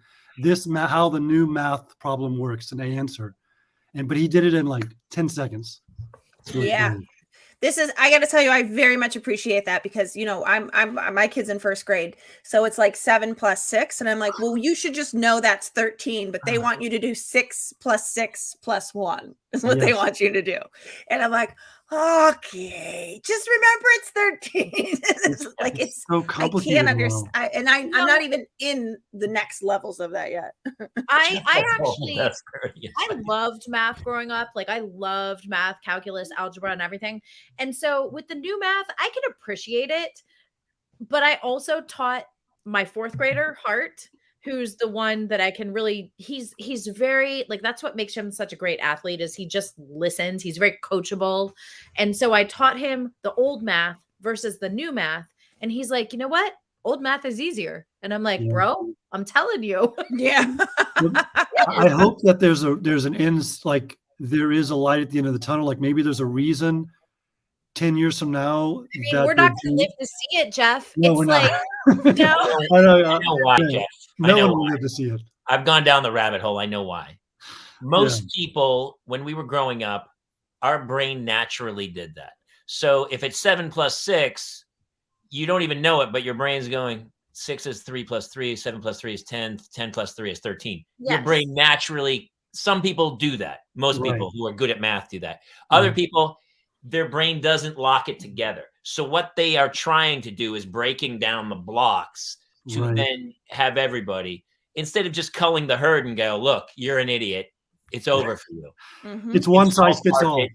how the new math problem works and the answer. But he did it in like 10 seconds. Really funny. I got to tell you, I very much appreciate that because, I'm my kid's in first grade. So it's like 7 plus 6. And I'm like, well, you should just know that's 13, but they want you to do 6 plus 6 plus 1 is what they want you to do. And I'm like, okay, just remember it's 13. it's so complicated. I can't understand. I'm not even in the next levels of that yet. I actually, I loved math growing up. Like I loved math, calculus, algebra, and everything. And so with the new math, I can appreciate it. But I also taught my 4th grader, Hart, who's the one that I can really, he's very, like, that's what makes him such a great athlete is he just listens. He's very coachable. And so I taught him the old math versus the new math. And he's like, you know what? Old math is easier. And I'm like, bro, I'm telling you. Yeah. I hope that there's an end, like there is a light at the end of the tunnel. Like maybe there's a reason 10 years from now. We're not going to live to see it, Jeff. No, it's like, no. I know why, Jeff. No one will live to see it. I've gone down the rabbit hole. I know why. Most people, when we were growing up, our brain naturally did that. So if it's 7 plus 6, you don't even know it, but your brain's going, 6 is 3 plus 3, 7 plus 3 is 10, 10 plus 3 is 13. Yes. Your brain naturally, some people do that. Most people who are good at math do that. Other people, their brain doesn't lock it together. So what they are trying to do is breaking down the blocks to then have everybody, instead of just culling the herd and go, look, you're an idiot. It's over for you. Mm-hmm. It's one size fits all.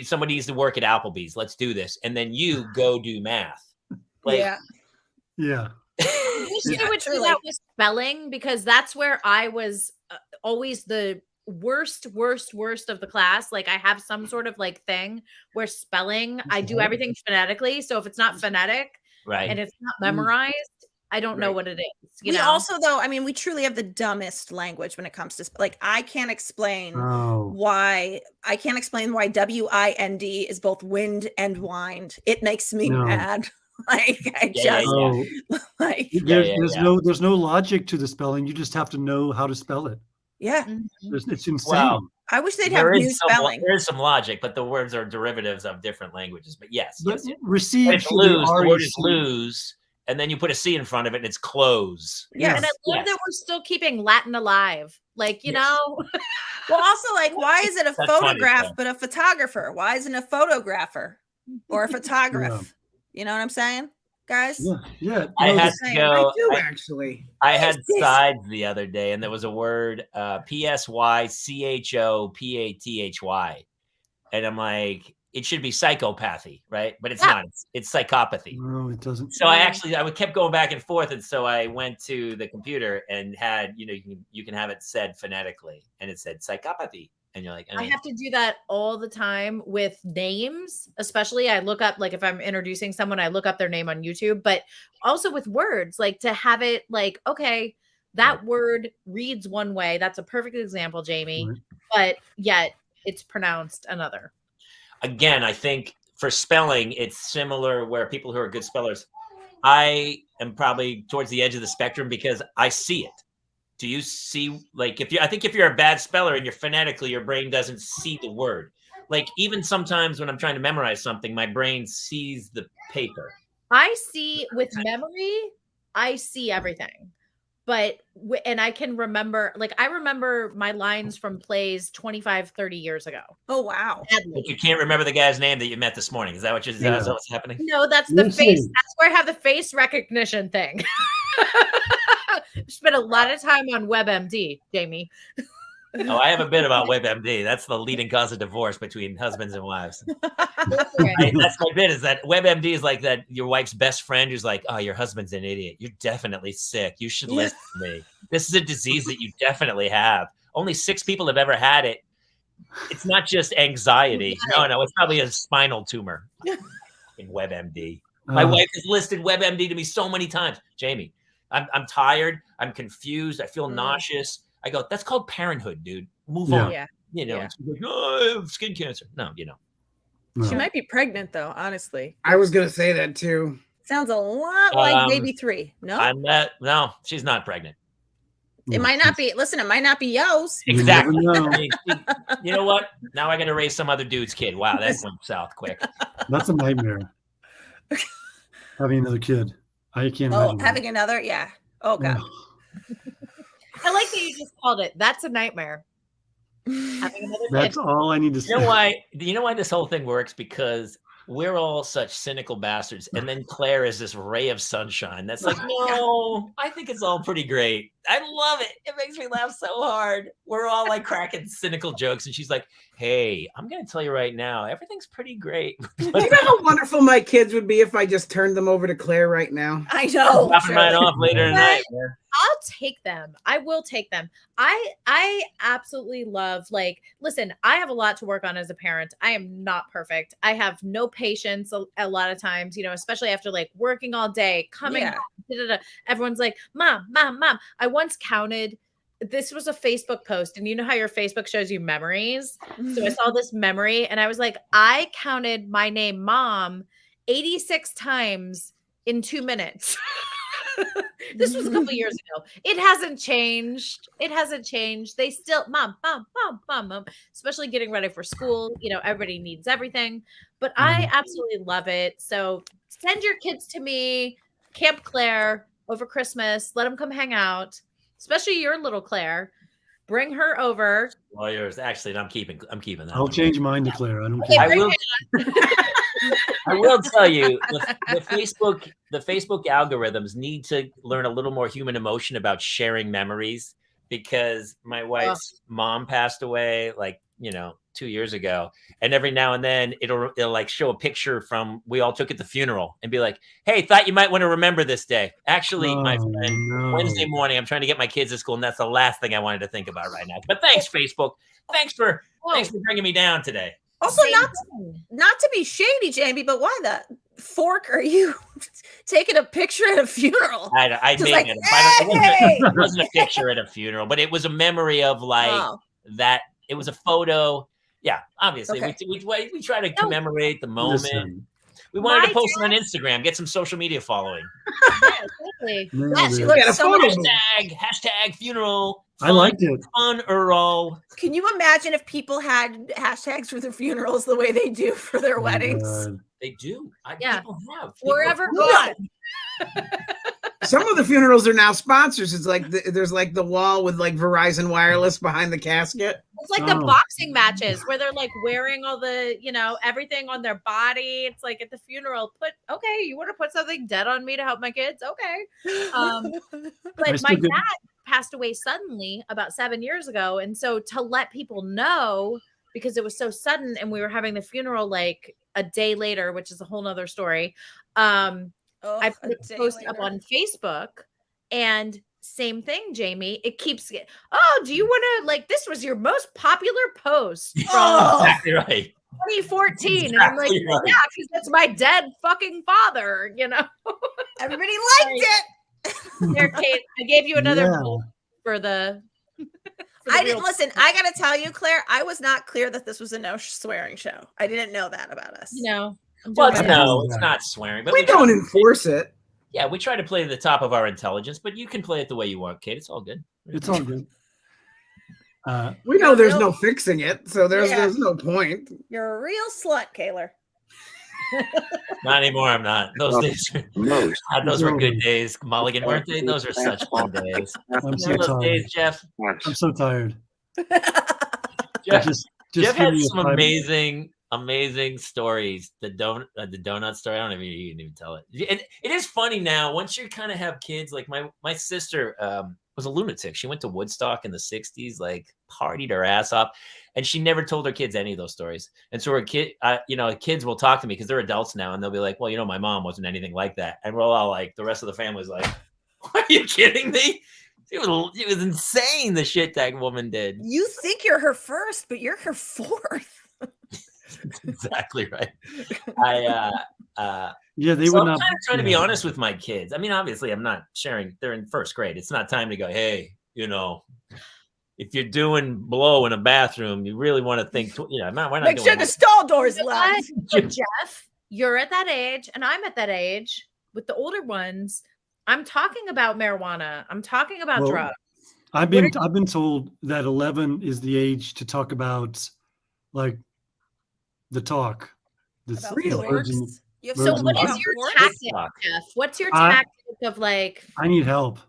Somebody needs to work at Applebee's. Let's do this. And then you go do math. Like, yeah. I wish they would do that with spelling because that's where I was always the worst of the class. Like I have some sort of like thing where spelling, I do everything phonetically. So if it's not phonetic and it's not memorized, I don't know what it is. You know? Also, though, I mean, we truly have the dumbest language when it comes to like, I can't explain why WIND is both wind and wind. It makes me mad. Like I there's no logic to the spelling. You just have to know how to spell it. Yeah. It's insane. Wow. I wish they'd have new spelling. There is some logic, but the words are derivatives of different languages. But yes. Receive the word is lose, and then you put a C in front of it, and it's close. Yeah, and I love that we're still keeping Latin alive. Like, you know. Well, also, like, why is it a photograph but a photographer? Why isn't a photographer or a photograph? You know what I'm saying, guys? Yeah. I had to go. I do actually. I had sides the other day, and there was a word PSYCHOPATHY, and I'm like, it should be psychopathy, right? But it's not. It's psychopathy. No, it doesn't. So I kept going back and forth, and so I went to the computer and had, you can have it said phonetically, and it said psychopathy. And you're like, I have to do that all the time with names, especially I look up, like if I'm introducing someone, I look up their name on YouTube, but also with words, like to have it like, okay, that word reads one way. That's a perfect example, Jamie, but yet it's pronounced another. Again, I think for spelling, it's similar where people who are good spellers, I am probably towards the edge of the spectrum because I see it. Do you see, like, I think if you're a bad speller and you're phonetically, your brain doesn't see the word. Like, even sometimes when I'm trying to memorize something, my brain sees the paper. I see with memory, I see everything. But, and I can remember, like, I remember my lines from plays 25, 30 years ago. Oh, wow. But you can't remember the guy's name that you met this morning. Is that what's happening? No, that's the face. That's where I have the face recognition thing. Spent a lot of time on WebMD, Jamie. Oh, I have a bit about WebMD. That's the leading cause of divorce between husbands and wives. That's my bit, is that WebMD is like that your wife's best friend who's like, oh, your husband's an idiot. You're definitely sick. You should listen to me. This is a disease that you definitely have. Only 6 people have ever had it. It's not just anxiety. No, it's probably a spinal tumor. In WebMD. My wife has listed WebMD to me so many times. Jamie, I'm tired. I'm confused. I feel nauseous. I go, that's called parenthood, dude. Move on. Yeah. You know, it's like, oh, I have skin cancer. No, you know. She might be pregnant though, honestly. I was gonna say that too. Sounds a lot like baby 3. No, no, she's not pregnant. It might not be. Listen, it might not be Yo's. Exactly. You know what? Now I got to raise some other dude's kid. Wow, that went south quick. That's a nightmare. Having another kid. I can't imagine. Having another? Yeah. Oh, God. I like that you just called it. That's a nightmare. Having another kid. That's all I need to say. You know why this whole thing works? Because we're all such cynical bastards. And then Claire is this ray of sunshine. That's like, no, I think it's all pretty great. I love it. It makes me laugh so hard. We're all like cracking cynical jokes. And she's like, hey, I'm going to tell you right now, everything's pretty great. You know how wonderful my kids would be if I just turned them over to Claire right now? I know. Dropping mine off later tonight. Man. I'll take them. I will take them. I absolutely love, like, listen, I have a lot to work on as a parent. I am not perfect. I have no patience a lot of times, you know, especially after like working all day, coming home, everyone's like, mom. I once counted, this was a Facebook post, and you know how your Facebook shows you memories? So I saw this memory and I was like, I counted my name mom 86 times in 2 minutes. This was a couple years ago. It hasn't changed. They still mom, especially getting ready for school. You know, everybody needs everything, but I absolutely love it. So send your kids to me, Camp Claire, over Christmas. Let them come hang out, especially your little Claire. Bring her over. Well, yours. Actually, I'm keeping that. I'll change mine to Claire. I don't care. I will tell you, the Facebook algorithms need to learn a little more human emotion about sharing memories, because my wife's mom passed away, like, 2 years ago, and every now and then it'll like show a picture from we all took at the funeral and be like, hey, thought you might want to remember this day. Actually, my friend, Wednesday morning, I'm trying to get my kids to school, and that's the last thing I wanted to think about right now. But thanks, Facebook. Thanks for bringing me down today. Also, not to be shady, Jamie, but why the fork are you taking a picture at a funeral? I made like, it wasn't a picture at a funeral, but it was a memory of that. It was a photo. Yeah, obviously. Okay. We try to commemorate the moment. Listen. We wanted to post it on Instagram, get some social media following. Yeah, exactly. Hashtag funeral. I liked it. Fun. Can you imagine if people had hashtags for their funerals the way they do for their weddings? They do. People have. Forever gone. Some of the funerals are now sponsors. It's like there's like the wall with like Verizon Wireless behind the casket. It's like the boxing matches where they're like wearing all the, everything on their body. It's like at the funeral, you want to put something dead on me to help my kids? Okay. But my dad passed away suddenly about 7 years ago. And so to let people know, because it was so sudden and we were having the funeral like a day later, which is a whole nother story. I put a post up on Facebook, and same thing, Jamie. It keeps getting, do you want to, this was your most popular post from exactly right. 2014. Exactly, and I'm like, yeah, because that's my dead fucking father, Everybody liked it. There, Kate, I gave you another post for the I didn't listen. I got to tell you, Claire, I was not clear that this was a no swearing show. I didn't know that about us. Well, no, it's not swearing, but we don't enforce it. Yeah, we try to play to the top of our intelligence, but you can play it the way you want, Kate. It's all good. It's all good. We know there's no fixing it, so there's no point. You're a real slut, Kaler. Not anymore. I'm not. Those days, those were good days, Mulligan, weren't they? Those are such fun days. I'm so tired. Days, Jeff. I'm so tired. Jeff had some amazing stories. The donut story. I don't even you can even tell it. And it is funny now. Once you kind of have kids, like my sister was a lunatic. She went to Woodstock in the 60s, like partied her ass off. And she never told her kids any of those stories. And so her kids will talk to me because they're adults now. And they'll be like, well, my mom wasn't anything like that. And we're all like, the rest of the family's like, are you kidding me? It was insane, the shit that woman did. You think you're her first, but you're her fourth. That's exactly right. They would not. I'm trying to be honest with my kids. I mean, obviously, I'm not sharing. They're in first grade. It's not time to go, hey, if you're doing blow in a bathroom, you really want to think, we're not make doing sure the stall door's locked. Jeff, you're at that age, and I'm at that age with the older ones. I'm talking about marijuana. I'm talking about drugs. I've been told that 11 is the age to talk about, like, the talk. So what is your tactic, Jeff? What's your tactic of like? I need help.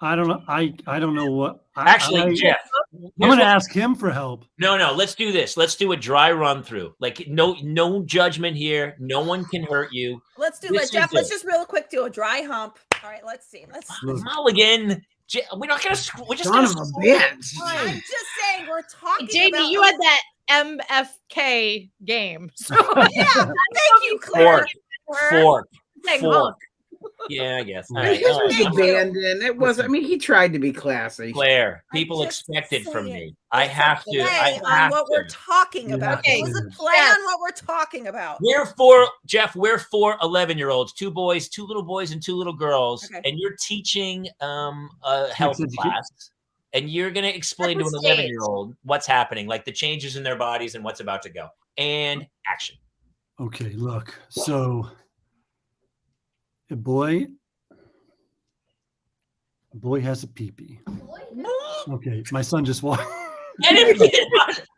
I don't know. I don't know what. Actually, Jeff, I'm going to ask him for help. No. Let's do this. Let's do a dry run through. Like no judgment here. No one can hurt you. Let's do it, Jeff. Let's just real quick do a dry hump. All right. Let's see. Mulligan. We're not going to. We're just son of a bitch. I'm just saying we're talking. Jamie, about you had that MFK game. So yeah, thank you, Claire. Fork. Yeah, I guess. All right. Abandoned. It was. I mean, he tried to be classy. Claire, people expect it from me. I have to. We're talking about. Okay, it was a play on what we're talking about. We're 4 11-year-olds, 2 boys, 2 little boys, and 2 little girls, and you're teaching a health class, and you're going to explain to an 11-year-old what's happening, like the changes in their bodies and what's about to go. And action. Okay, look. So a boy has a pee-pee. Okay, my son just walked.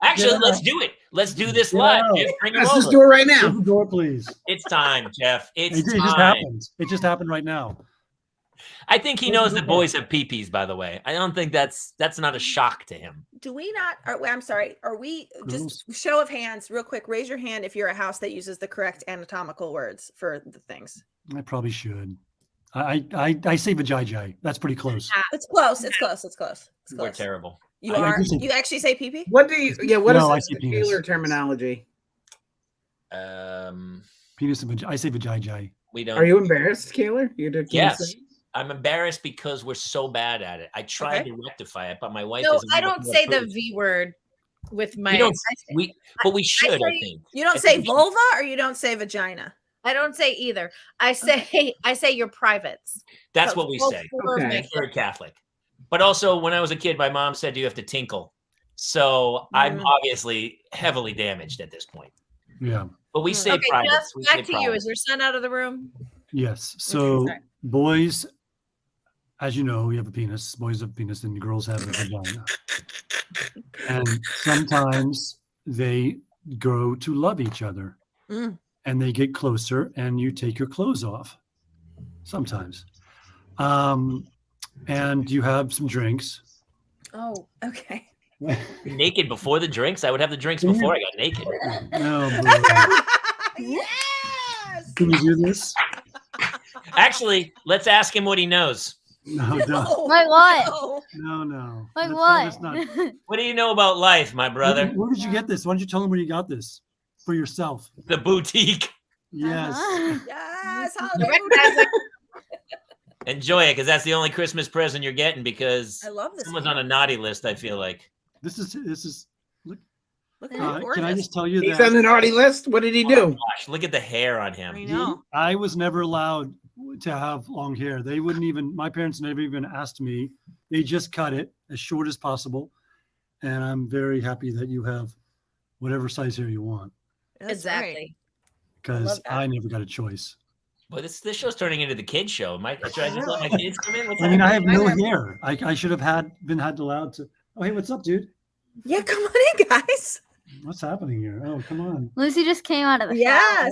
Actually, let's do it. Let's do this live. Let's just do it right now. Open the door, please. It's time, Jeff. It just happened. It just happened right now. I think he knows that boys have pee-pees, by the way. I don't think that's not a shock to him. Do we not? I'm sorry. Are we just show of hands, real quick? Raise your hand if you're a house that uses the correct anatomical words for the things. I probably should. I say vajayjay. That's pretty close. It's close. It's close. We're terrible. You actually say pee-pee? What do you? Yeah. What is the Kaler terminology? Penis. I say vajayjay. We don't. Are you embarrassed, Kaler? Yes. I'm embarrassed because we're so bad at it. I tried to rectify it, but my wife. No, I don't say the V word with my. But we should. I think you don't say vulva or you don't say vagina. I don't say either. I say your privates. That's what we say. Okay. Very Catholic. But also, when I was a kid, my mom said you have to tinkle. So I'm obviously heavily damaged at this point. Yeah. But we say privates. Jeff, back to you. Is your son out of the room? Yes. So boys, as you know, we have a penis. Boys have a penis and girls have a vagina. And sometimes they grow to love each other. And they get closer and you take your clothes off. Sometimes. And you have some drinks. Oh, okay. Naked before the drinks? I would have the drinks before I got naked. No, yes! Can you do this? Actually, let's ask him what he knows. No. Like what? No. Like what? What do you know about life, my brother? Where did you get this? Why don't you tell him where you got this for yourself? The boutique. Yes. Yes. Enjoy it, because that's the only Christmas present you're getting. Because I love this. Someone's on a naughty list. I feel like this is. Look how can I just tell you he's on the naughty list? What did he do? Gosh, look at the hair on him. I know. I was never allowed to have long hair. They wouldn't even. My parents never even asked me. They just cut it as short as possible, and I'm very happy that you have whatever size hair you want. Exactly. Because I never got a choice. Well, this show's turning into the kids show. Should I just let my kids come in? I mean, I have no hair. I should have been allowed to. Oh, hey, what's up, dude? Yeah, come on in, guys. What's happening here? Oh, come on. Lucy just came out of the Yes.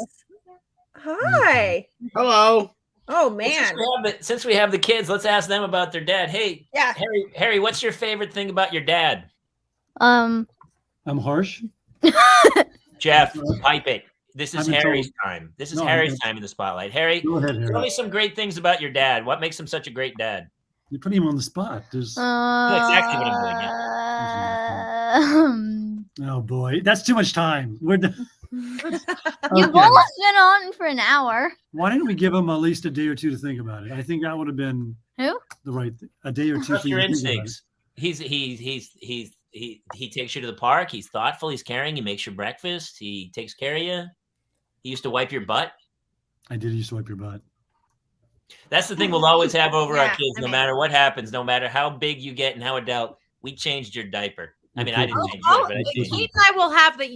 Hi. Hello. Oh man. Since we have the kids, let's ask them about their dad. Hey, yeah. Harry, what's your favorite thing about your dad? I'm harsh. Jeff, pipe it. This is Harry's time. Harry's time in the spotlight. Harry, tell me some great things about your dad. What makes him such a great dad? You're putting him on the spot. There's... That's exactly what I'm doing. Oh boy, that's too much time. We're done. You've almost been on for an hour. Why didn't we give him at least a day or two to think about it? I think that would have been the right a day or two. Trust your instincts. He takes you to the park. He's thoughtful. He's caring. He makes your breakfast. He takes care of you. He used to wipe your butt. I did used to wipe your butt. That's the thing we'll always have over our kids, no matter what happens, no matter how big you get and how adult. We changed your diaper. I mean, I didn't change it, but Kate and I will have that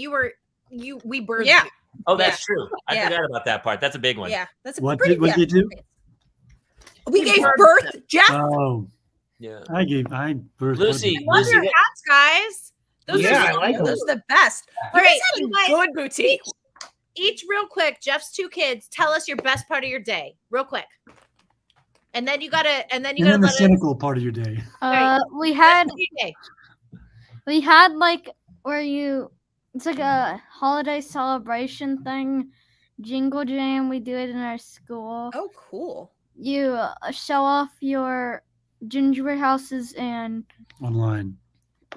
we birthed you. Oh, that's true. I forgot about that part. That's a big one. Yeah, that's a what did you do? We gave birth, Jeff. Oh, yeah. I birth. Lucy, I love your hats, guys. Those are the best. All right, you guys, good boutique. Each real quick, Jeff's 2 kids. Tell us your best part of your day, real quick. And then you gotta the cynical part of your day. We had like it's like a holiday celebration thing, Jingle Jam. We do it in our school. Oh, cool. You show off your gingerbread houses and online.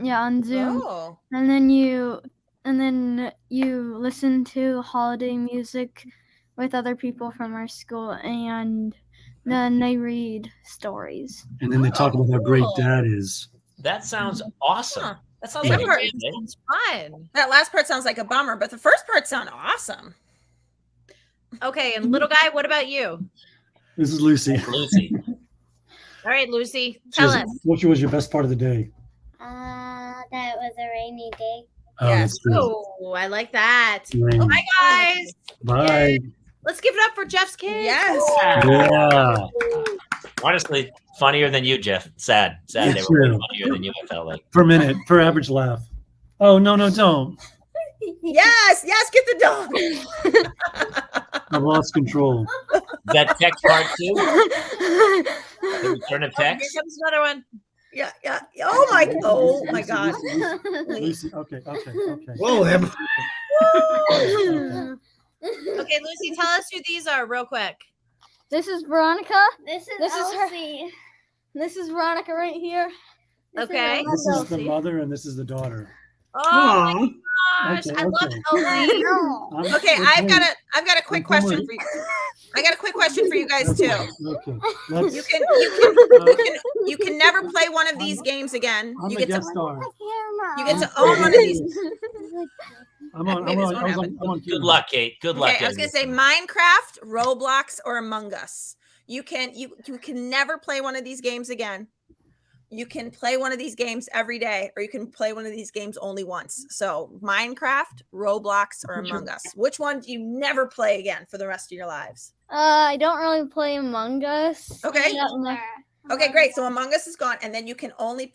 Yeah, on Zoom. Oh. And then you listen to holiday music with other people from our school, and then they read stories. And then they talk about how great Dad is. That sounds awesome. Huh. That sounds like sounds fun. That last part sounds like a bummer, but the first part sounds awesome. Okay, and little guy, what about you? This is Lucy. Lucy. All right, Lucy, tell us. What was your best part of the day? That was a rainy day. Oh, yes. Oh, I like that. Rain. Bye, guys. Bye. Yay. Let's give it up for Jeff's kids. Yes. Yeah. Honestly, funnier than you, Jeff. Sad. They It's were true. funnier than you, I felt like. Per minute, per average laugh. Oh, no, don't. Yes, get the dog. I've lost control. That text part too? The return of text? Here comes another one. Yeah. Oh my God. Lucy, okay. Whoa, Okay, Lucy, tell us who these are real quick. This is Veronica. This is her. This is Veronica right here. This is the mother and this is the daughter. Oh my gosh, I love Elsie. Okay, I've got a quick question for you. I got a quick question for you guys too. Okay. You can never play one of these games again. I'm a guest star. You get to own one of these. I'm on. Good luck, Kate. Good luck. Okay, I was gonna say Minecraft, Roblox, or Among Us. You can never play one of these games again. You can play one of these games every day, or you can play one of these games only once. So Minecraft, Roblox, or Among Us. Which one do you never play again for the rest of your lives? I don't really play Among Us. Okay. Okay, great. So Among Us is gone, and then you only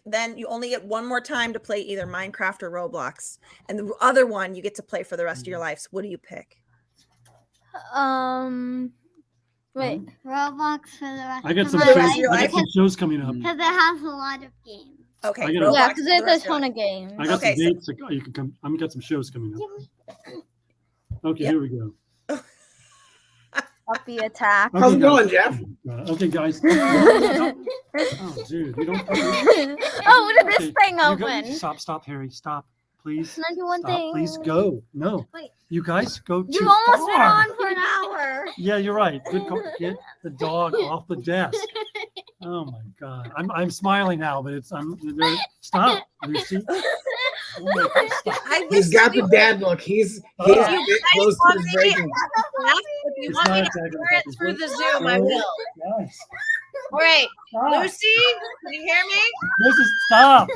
get one more time to play either Minecraft or Roblox, and the other one you get to play for the rest of your lives. What do you pick? Wait, Roblox for the rest I got of some my shows. life. I got some shows coming up. Because it has a lot of games. Okay. Yeah, because there's a ton of games. I got some dates. You can come. I've got some shows coming up. Okay, here we go. Puppy attack. How's it going, Jeff? Okay, guys. Oh, dude, you don't. Oh, what did this thing open? Stop, Harry. Stop, please. Can I do one thing? Please go. No. Wait. You guys go too You've almost been far. on for an hour. Yeah, you're right. Good call. Get the dog off the desk. Oh my God. I'm smiling now, but stop, Lucy. Oh my God, stop. He's got the dad look. He's getting close to his breaking. If you want me to share it through the Zoom, I will. Yes. All right, Stop. Lucy, can you hear me? Lucy, stop.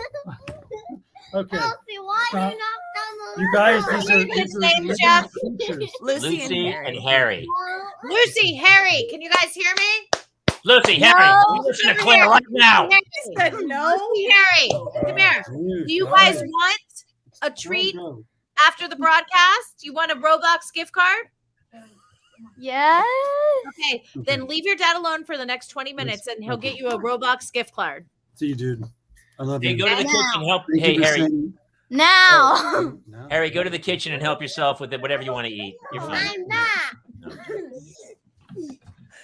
Okay. Elsie, why Stop. you knocked down the You guys, What these are are your kids' names, living Jeff? creatures. Lucy and Harry. Lucy, Harry, can you guys hear me? Lucy, Harry, you listen to Claire right now. No, Harry, come here. Dude, Do you guys want a treat go. after the broadcast? Do you want a Roblox gift card? Yes. Okay, then leave your dad alone for the next 20 minutes and he'll get you a Roblox gift card. See you, dude. I love Hey, you. go to the kitchen. Help. Thank Hey, you for Harry. saying- Now. No. Harry, go to the kitchen and help yourself with whatever you want to eat. You're fine. I'm back.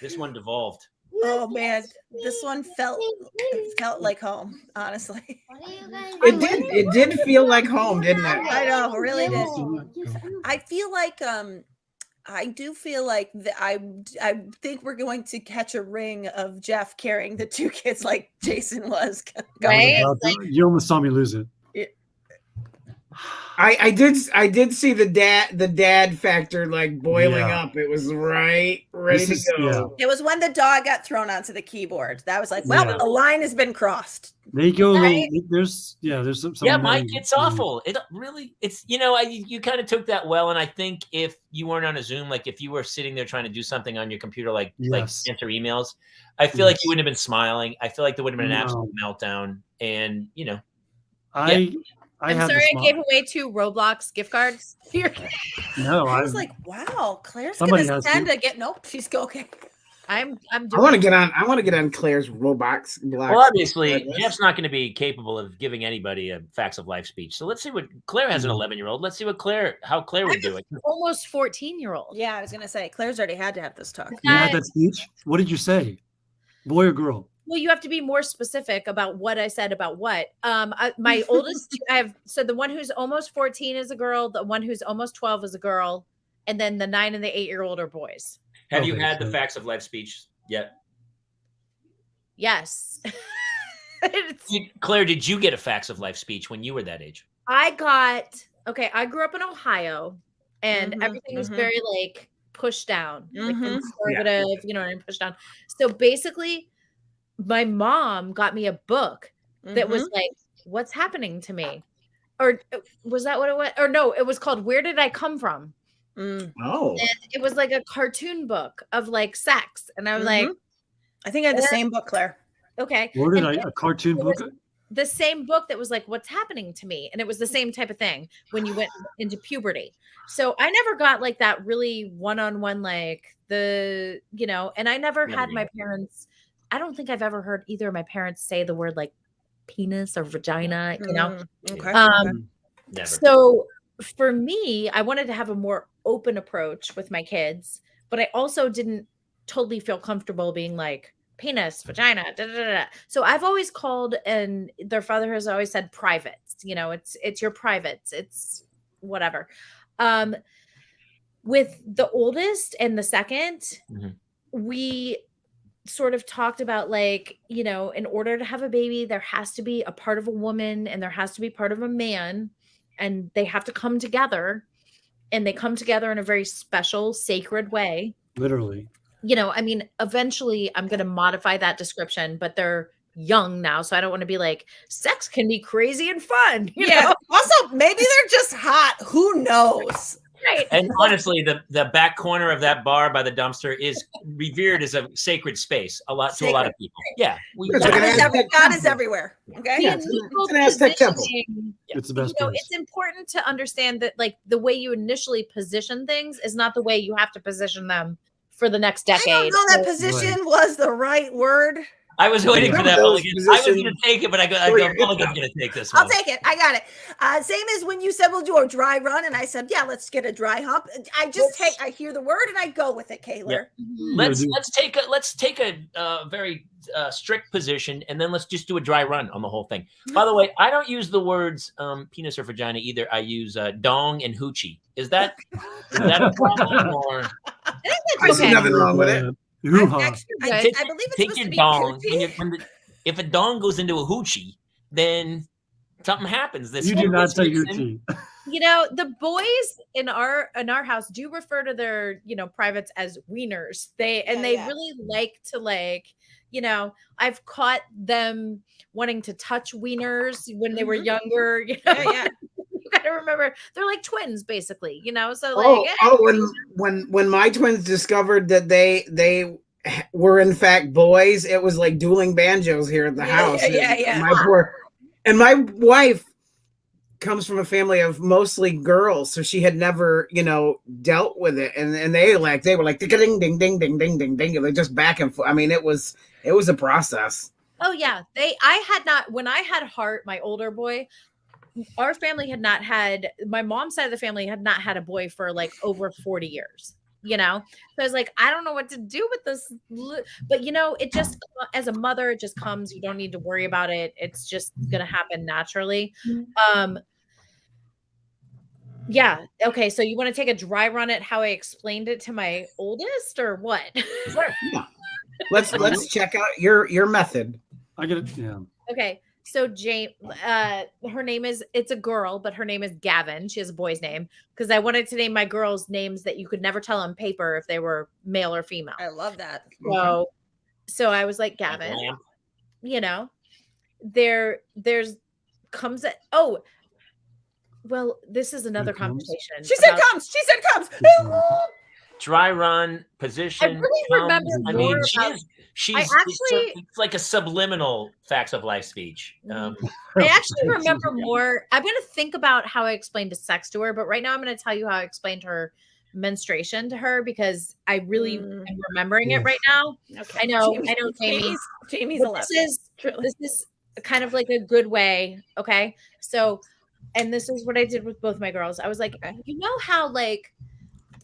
This one devolved. Oh man, this one felt like home, honestly. It did feel like home, didn't it? I know, really did. I feel like I do feel like I think we're going to catch a ring of Jeff carrying the two kids like Jason was. Right? You almost saw me lose it. I did see the dad factor like boiling up. It was ready to go. Yeah. It was when the dog got thrown onto the keyboard. That was like, well, the line has been crossed. They go there's some Mike, it's awful. It's you kind of took that well, and I think if you weren't on a Zoom, like if you were sitting there trying to do something on your computer, like answer emails, I feel like you wouldn't have been smiling. I feel like there would have been an absolute meltdown, and I'm sorry I gave away 2 Roblox gift cards. No, I was like, wow, Claire's gonna send to get nope. She's okay. I'm I want to get on Claire's Roblox. Well, obviously, Jeff's not going to be capable of giving anybody a facts of life speech. So let's see what Claire has an 11-year-old. Let's see how Claire would do it. Almost 14-year-old. Yeah, I was gonna say Claire's already had to have this talk. You had that speech? What did you say? Boy or girl? Well, you have to be more specific about what I said about what. My oldest, the one who's almost 14 is a girl, the one who's almost 12 is a girl, and then the 9 and the 8-year-old are boys. Have you had the facts of life speech yet? Yes. Claire, did you get a facts of life speech when you were that age? I grew up in Ohio, and everything was very like pushed down, like conservative, pushed down. So basically, my mom got me a book that was like, what's happening to me? Or was that what it was? Or no, it was called Where Did I Come From? Oh. And it was like a cartoon book of like sex. And I was like, I think I had the same book, Claire. Okay. Where did a cartoon book? The same book that was like, what's happening to me? And it was the same type of thing when you went into puberty. So I never got like that really one-on-one, like and I never had my parents. I don't think I've ever heard either of my parents say the word like penis or vagina, Okay. Never. So for me, I wanted to have a more open approach with my kids, but I also didn't totally feel comfortable being like penis, vagina, da, da, da, da. So I've always called, and their father has always said privates, it's your privates, it's whatever. With the oldest and the second, we sort of talked about like, in order to have a baby, there has to be a part of a woman and there has to be part of a man, and they have to come together, and they come together in a very special, sacred way. Literally. Eventually I'm going to modify that description, but they're young now. So I don't want to be like, sex can be crazy and fun. You know? Also, maybe they're just hot. Who knows? Right. And honestly, the back corner of that bar by the dumpster is revered as a sacred space to a lot of people. Yeah. God is everywhere. Okay. Yeah, it's an Aztec temple. It's the best place. It's important to understand that like the way you initially position things is not the way you have to position them for the next decade. I don't know that position was the right word. I was waiting for that. I was going to take it, but I go Mulligan's going to take this one. I'll take it. I got it. Same as when you said we'll do a dry run, and I said, yeah, let's get a dry hump. I hear the word and I go with it, Kaler. Yeah. Let's take a very strict position, and then let's just do a dry run on the whole thing. By the way, I don't use the words penis or vagina either. I use dong and hoochie. Is that a problem? Or I see nothing wrong with it. I believe it's take supposed your to be dong. coochie. If a dong goes into a hoochie, then something happens. You do not say hoochie. The boys in our house do refer to their privates as wieners. They really like to I've caught them wanting to touch wieners when they were younger. Yeah. You gotta remember they're like twins basically, so when my twins discovered that they were in fact boys, it was like dueling banjos here at the house. And my wife comes from a family of mostly girls, so she had never dealt with it, and they were like ding ding ding ding ding ding ding, they're just back and forth. I mean, it was a process. Oh yeah, when I had Hart, my older boy, our family had not had, my mom's side of the family had not had a boy for like over 40 years. you know? So I was like, I don't know what to do with this. But, you know, it just, as a mother, it just comes. You don't need to worry about it. It's just going to happen naturally. Yeah. Okay. So you want to take a dry run at how I explained it to my oldest or what? Yeah. Let's check out your method. I get it. Yeah. Okay. So her name is, it's a girl, but her name is Gowin. She has a boy's name because I wanted to name my girls names that you could never tell on paper if they were male or female. I love that. So I was like, Gowin, you know, there's comes at, oh, well, this is another conversation. She said comes. She said comes. Dry run position. I really remember I more mean, about, it's like a subliminal facts of life speech. I actually remember more. I'm going to think about how I explained sex to her, but right now I'm going to tell you how I explained her menstruation to her because I really am remembering it right now. Okay. I know, Jamie. Jamie's this is kind of like a good way. Okay. So, and this is what I did with both my girls. I was like, you know how like,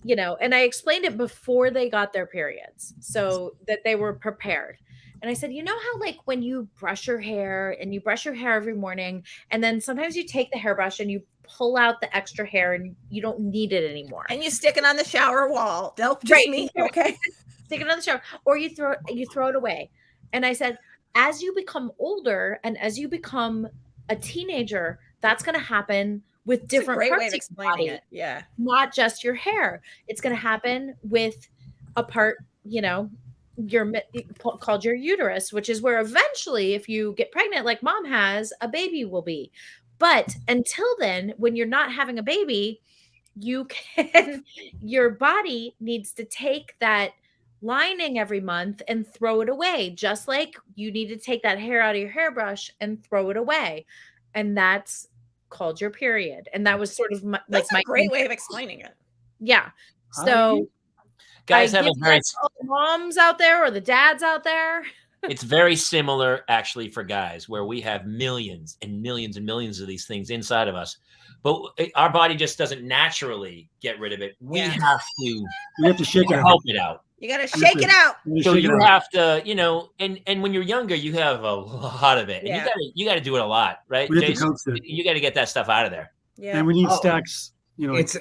you know, and I explained it before they got their periods so that they were prepared. And I said, you know how like when you brush your hair and you brush your hair every morning and then sometimes you take the hairbrush and you pull out the extra hair and you don't need it anymore. And you stick it on the shower wall. Don't just me. Okay. Stick it on the shower or you throw it away. And I said, as you become older and as you become a teenager, that's going to happen with different parts of your body. Yeah. Not just your hair. It's going to happen with a part, you know, called your uterus, which is where eventually, if you get pregnant, like mom has, a baby will be. But until then, when you're not having a baby, your body needs to take that lining every month and throw it away, just like you need to take that hair out of your hairbrush and throw it away. And that's called your period. And that was sort of that's a great way of explaining it. Yeah. So guys have a very moms out there or the dads out there. It's very similar actually for guys where we have millions and millions and millions of these things inside of us, but our body just doesn't naturally get rid of it. We have to shake it help it out. You got to shake it out. So you have to, you know, and when you're younger, you have a lot of it. And you got to do it a lot, right? Jason, you got to get that stuff out of there. Yeah. And we need stacks, you know. It's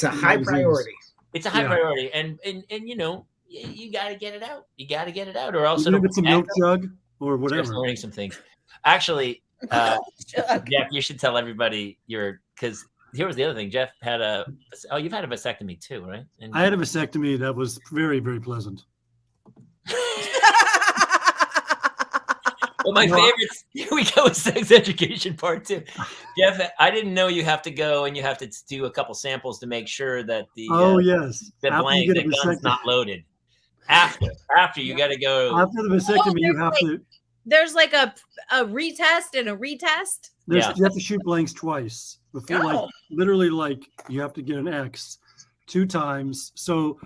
a high priority. It's a high priority. And you know, you got to get it out. You got to get it out or else it'll it's a milk jug or whatever. Learning some things. Actually, Jeff, you should tell everybody because here was the other thing. Jeff had you've had a vasectomy too, right? And I had a vasectomy that was very, very pleasant. Well, my favorites, here we go with sex education part 2. Jeff, I didn't know you have to go and you have to do a couple samples to make sure that the gun's not loaded. After you got to go. After the vasectomy, you have to. There's like a retest and a retest. You have to shoot blanks twice before, like literally, like you have to get an X 2 times. So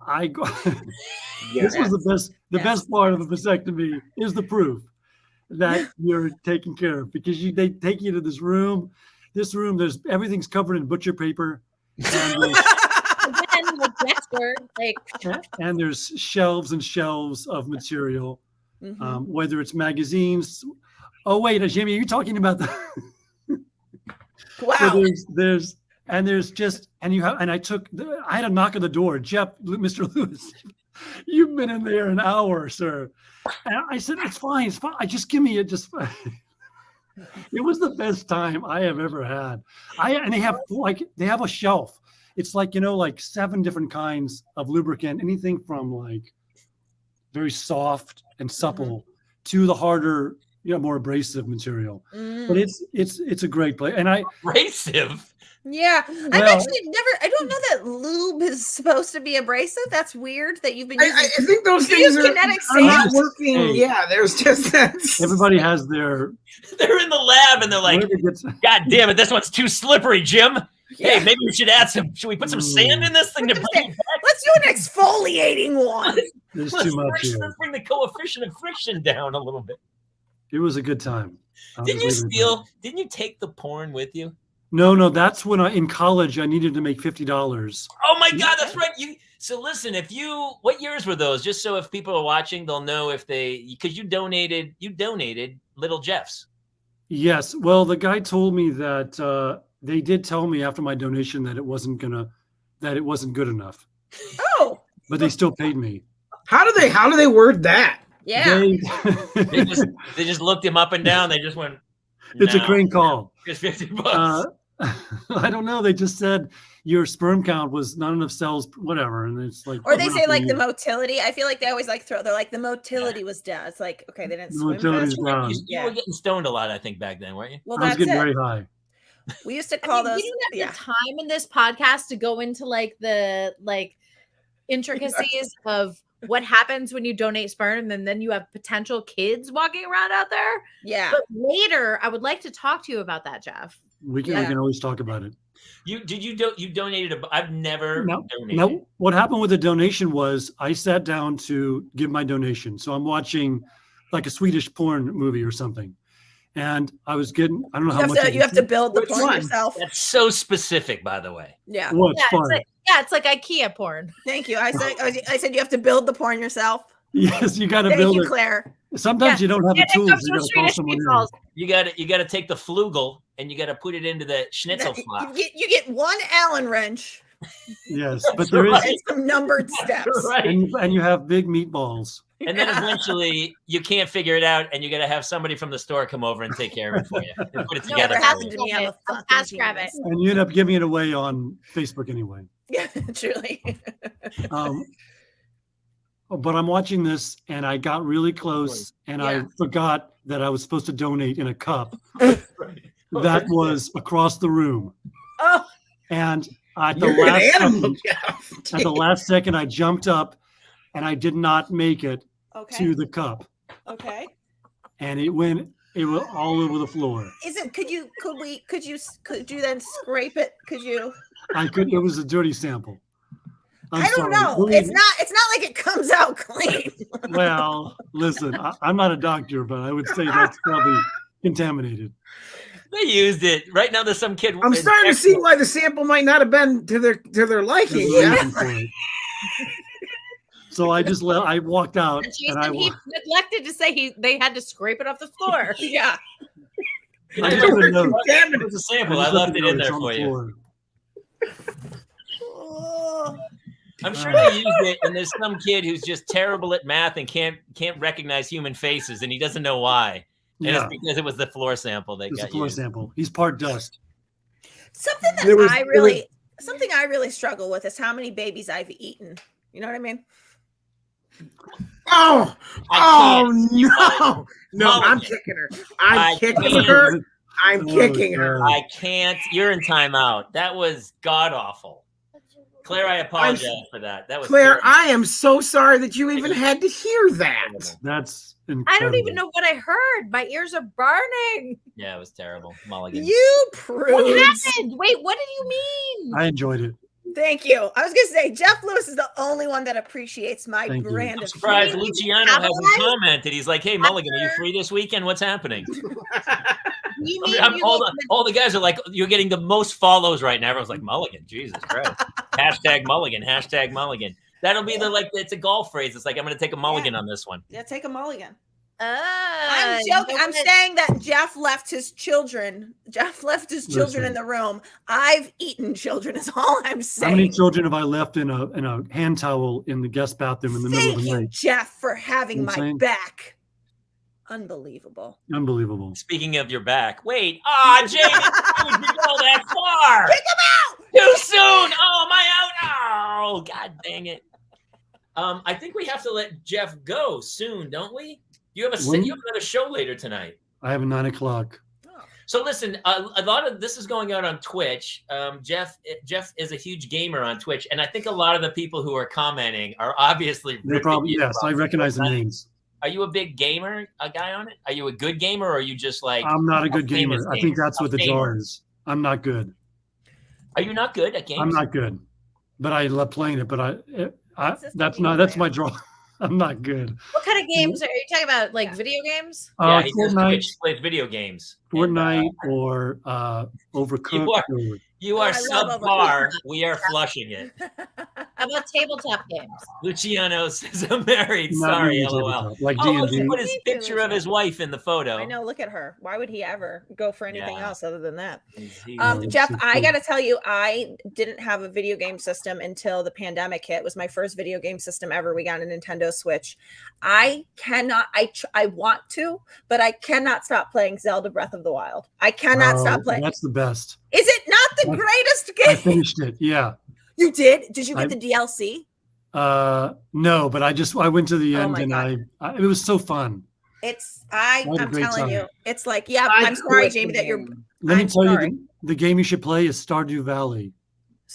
I go. This was the best. The best part of the vasectomy is the proof that you're taken care of because they take you to this room. There's everything's covered in butcher paper. And there's shelves and shelves of material, whether it's magazines. Oh wait, Jamie, are you talking about the? Wow. So I had a knock on the door. Jeff, Mr. Lewis, you've been in there an hour, sir. And I said, it's fine. Just give me it. It was the best time I have ever had. And they have a shelf. It's like, 7 different kinds of lubricant, anything from like very soft and supple to the harder, more abrasive material. But it's a great place. And abrasive. Yeah. I don't know that lube is supposed to be abrasive. That's weird that you've been using. I think those things are not working. Hey, yeah, there's just that. Everybody has they're in the lab and they're like, God damn it, this one's too slippery, Jim. Yeah. Hey, maybe we should should we put some sand in this thing to bring it back? Let's do an exfoliating one. There's too much here. Let's bring the coefficient of friction down a little bit. It was a good time. Didn't you take the porn with you? No, that's when in college I needed to make $50. Oh my God, that's right. So listen, what years were those? Just so if people are watching, they'll know because you donated little Jeff's. Yes. Well, the guy told me that they did tell me after my donation that it wasn't good enough. Oh. But they still paid me. How do they word that? Yeah. They just looked him up and down. They just went. It's a crane call. It's $50. I don't know. They just said your sperm count was not enough cells, whatever, and it's like. Or they say like the motility. I feel like they always like they're like the motility was down. It's like okay, they didn't swim. You were getting stoned a lot, I think, back then, weren't you? Well, I was getting very high. We used to call those. We didn't have the time in this podcast to go into like the intricacies of what happens when you donate sperm and then you have potential kids walking around out there. Yeah. But later, I would like to talk to you about that, Jeff. We can always talk about it. You donated I've never donated. No, what happened with the donation was I sat down to give my donation. So I'm watching like a Swedish porn movie or something. And I was getting, I don't know how much. You have to build the porn yourself. That's so specific, by the way. Yeah. Well, it's fun. It's like IKEA porn. Thank you. I said you have to build the porn yourself. Yes, you got to build it. Claire. Sometimes you don't have the tools. You got to call someone else. You got to take the flugel and you got to put it into the schnitzel flap. You get one Allen wrench. Yes, but there is some numbered steps. Right. And you have big meatballs. And then eventually you can't figure it out, and you got to have somebody from the store come over and take care of it for you and put it together. Happened to me. I'm a fast grab it. And you end up giving it away on Facebook anyway. Yeah, truly. But I'm watching this, and I got really close, and I forgot that I was supposed to donate in a cup that was across the room. Oh, and at the last second, I jumped up, and I did not make it to the cup. Okay. And it went all over the floor. Could you then scrape it? I could. It was a dirty sample. I don't know. It's not like it comes out clean. Well, listen, I'm not a doctor, but I would say that's probably contaminated. They used it. Right now there's some kid. I'm starting to see why the sample might not have been to their liking. Yeah. So I walked out. And he neglected to say they had to scrape it off the floor. Yeah. I didn't even know. It was a sample. I left it in there for you. I'm sure they used it, and there's some kid who's just terrible at math and can't recognize human faces, and he doesn't know why. And it's because it was the floor sample they got. Floor sample. He's part dust. Something I really struggle with is how many babies I've eaten. You know what I mean? No! I'm kicking her. I'm kicking her. I can't. You're in timeout. That was god awful. Claire, I apologize for that. That was Claire. terrible. I am so sorry that you even had to hear that. That's incredible. I don't even know what I heard. My ears are burning. Yeah, it was terrible. Mulligan. You prudes. What happened? Wait, what did you mean? I enjoyed it. Thank you. I was going to say, Jeff Lewis is the only one that appreciates my brand of surprised Luciano hasn't commented. He's like, hey, Mulligan, are you free this weekend? What's happening? All the guys are like, you're getting the most follows right now. Everyone's like, Mulligan, Jesus Christ. Hashtag Mulligan. That'll be it's a golf phrase. It's like, I'm going to take a mulligan on this one. Yeah, take a mulligan. I'm joking. I'm saying that Jeff left his children. In the room. I've eaten children is all I'm saying. How many children have I left in a hand towel in the guest bathroom in the middle of the night? Thank you, Jeff, for having my back. Unbelievable. Speaking of your back, wait. Jamie, how would you go that far? Kick him out! Too soon. Oh, my out. Oh, God dang it. I think we have to let Jeff go soon, don't we? You have another show later tonight. I have a 9 o'clock. So listen, a lot of this is going out on Twitch. Jeff is a huge gamer on Twitch, and I think a lot of the people who are commenting are obviously. I recognize the names. Are you a big gamer, a guy on it? Are you a good gamer, or are you just like? I'm not a good gamer. I think that's what the draw is. I'm not good. Are you not good at games? I'm not good, but I love playing it. But that's my draw. I'm not good. What kind of games are you talking about? Like video games? Yeah, he plays video games. Fortnite or Overcooked. You are subpar. We are flushing it. How about tabletop games? Luciano says I'm married. Not Sorry, really LOL. tabletop, like Oh, D&D. he put his picture of his wife in the photo. I know. Look at her. Why would he ever go for anything else other than that? He's Jeff, I got to tell you, I didn't have a video game system until the pandemic hit. It was my first video game system ever. We got a Nintendo Switch. I cannot. I want to, but I cannot stop playing Zelda Breath of the Wild. I cannot stop playing. That's the best. Is it not the greatest game? I finished it. Yeah. You did? Did you get the DLC? No, but I went to the end, and it was so fun. I'm telling time. you, it's like, yeah, I'm sorry, Jamie, that you're. Let me tell you, the game you should play is Stardew Valley.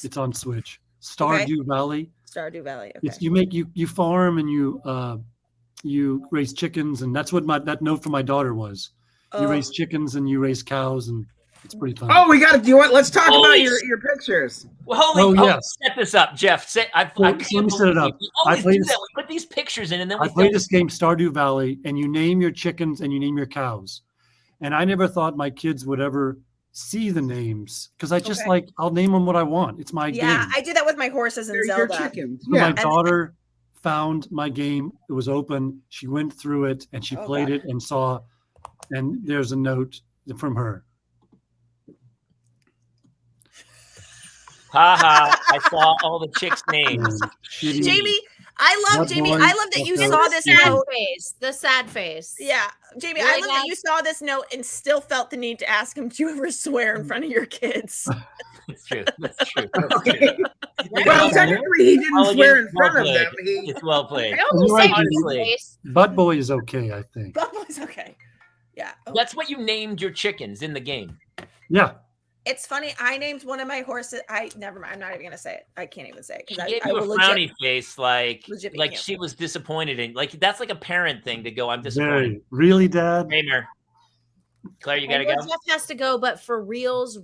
It's on Switch. Stardew Valley. Stardew Valley. Okay. You farm and you raise chickens, and that's what that note from my daughter was. You raise chickens and you raise cows, and it's pretty fun. Oh, we got to do it. Let's talk about your pictures. Well, set this up, Jeff. Let me set it up. We put these pictures in, and then I played this game, Stardew Valley, and you name your chickens and you name your cows. And I never thought my kids would ever see the names because I just I'll name them what I want. It's my game. Yeah, I do that with my horses and Zelda. Chickens. So my daughter found my game. It was open. She went through it and she played it and saw, and there's a note from her. I saw all the chicks' names. Jamie, I love that you saw this note. The sad face. Yeah, Jamie, I love that you saw this note and still felt the need to ask him, do you ever swear in front of your kids? That's true. That's true. Well, technically, he didn't swear in front of them. It's well played. Butt Boy is okay, I think. Butt Boy's okay. Yeah. That's what you named your chickens in the game. Yeah. It's funny. I named one of my horses. Never mind. I'm not even gonna say it. I can't even say it because I gave you a frowny face, like she was disappointed in. Like that's like a parent thing to go. I'm disappointed. Really, Dad? Kramer. Claire, you gotta go. Jeff has to go, but for reals.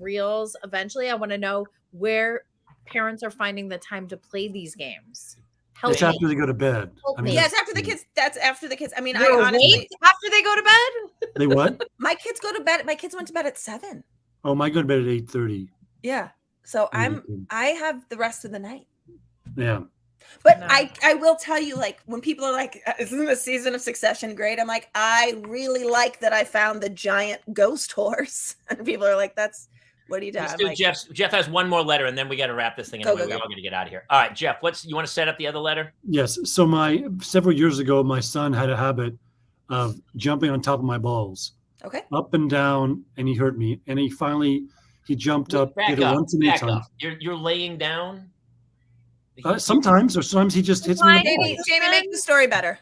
Eventually, I want to know where parents are finding the time to play these games. It's after they go to bed. It's after the kids. That's after the kids. I mean, I honestly after they go to bed. They what? My kids go to bed. My kids went to bed at 7. Oh, my go to bed at 8:30. Yeah. So I have the rest of the night. Yeah. But I will tell you, like, when people are like, isn't the season of Succession great? I'm like, I really like that I found the giant ghost horse. And people are like, what do you do? Like, Jeff has one more letter, and then we got to wrap this thing anyway. We're all going to get out of here. All right, Jeff, you want to set up the other letter? Yes. So several years ago, my son had a habit of jumping on top of my balls. Okay. Up and down, and he hurt me. And he jumped up. Back up. You're laying down? Sometimes he just hits me. Jamie, make the story better.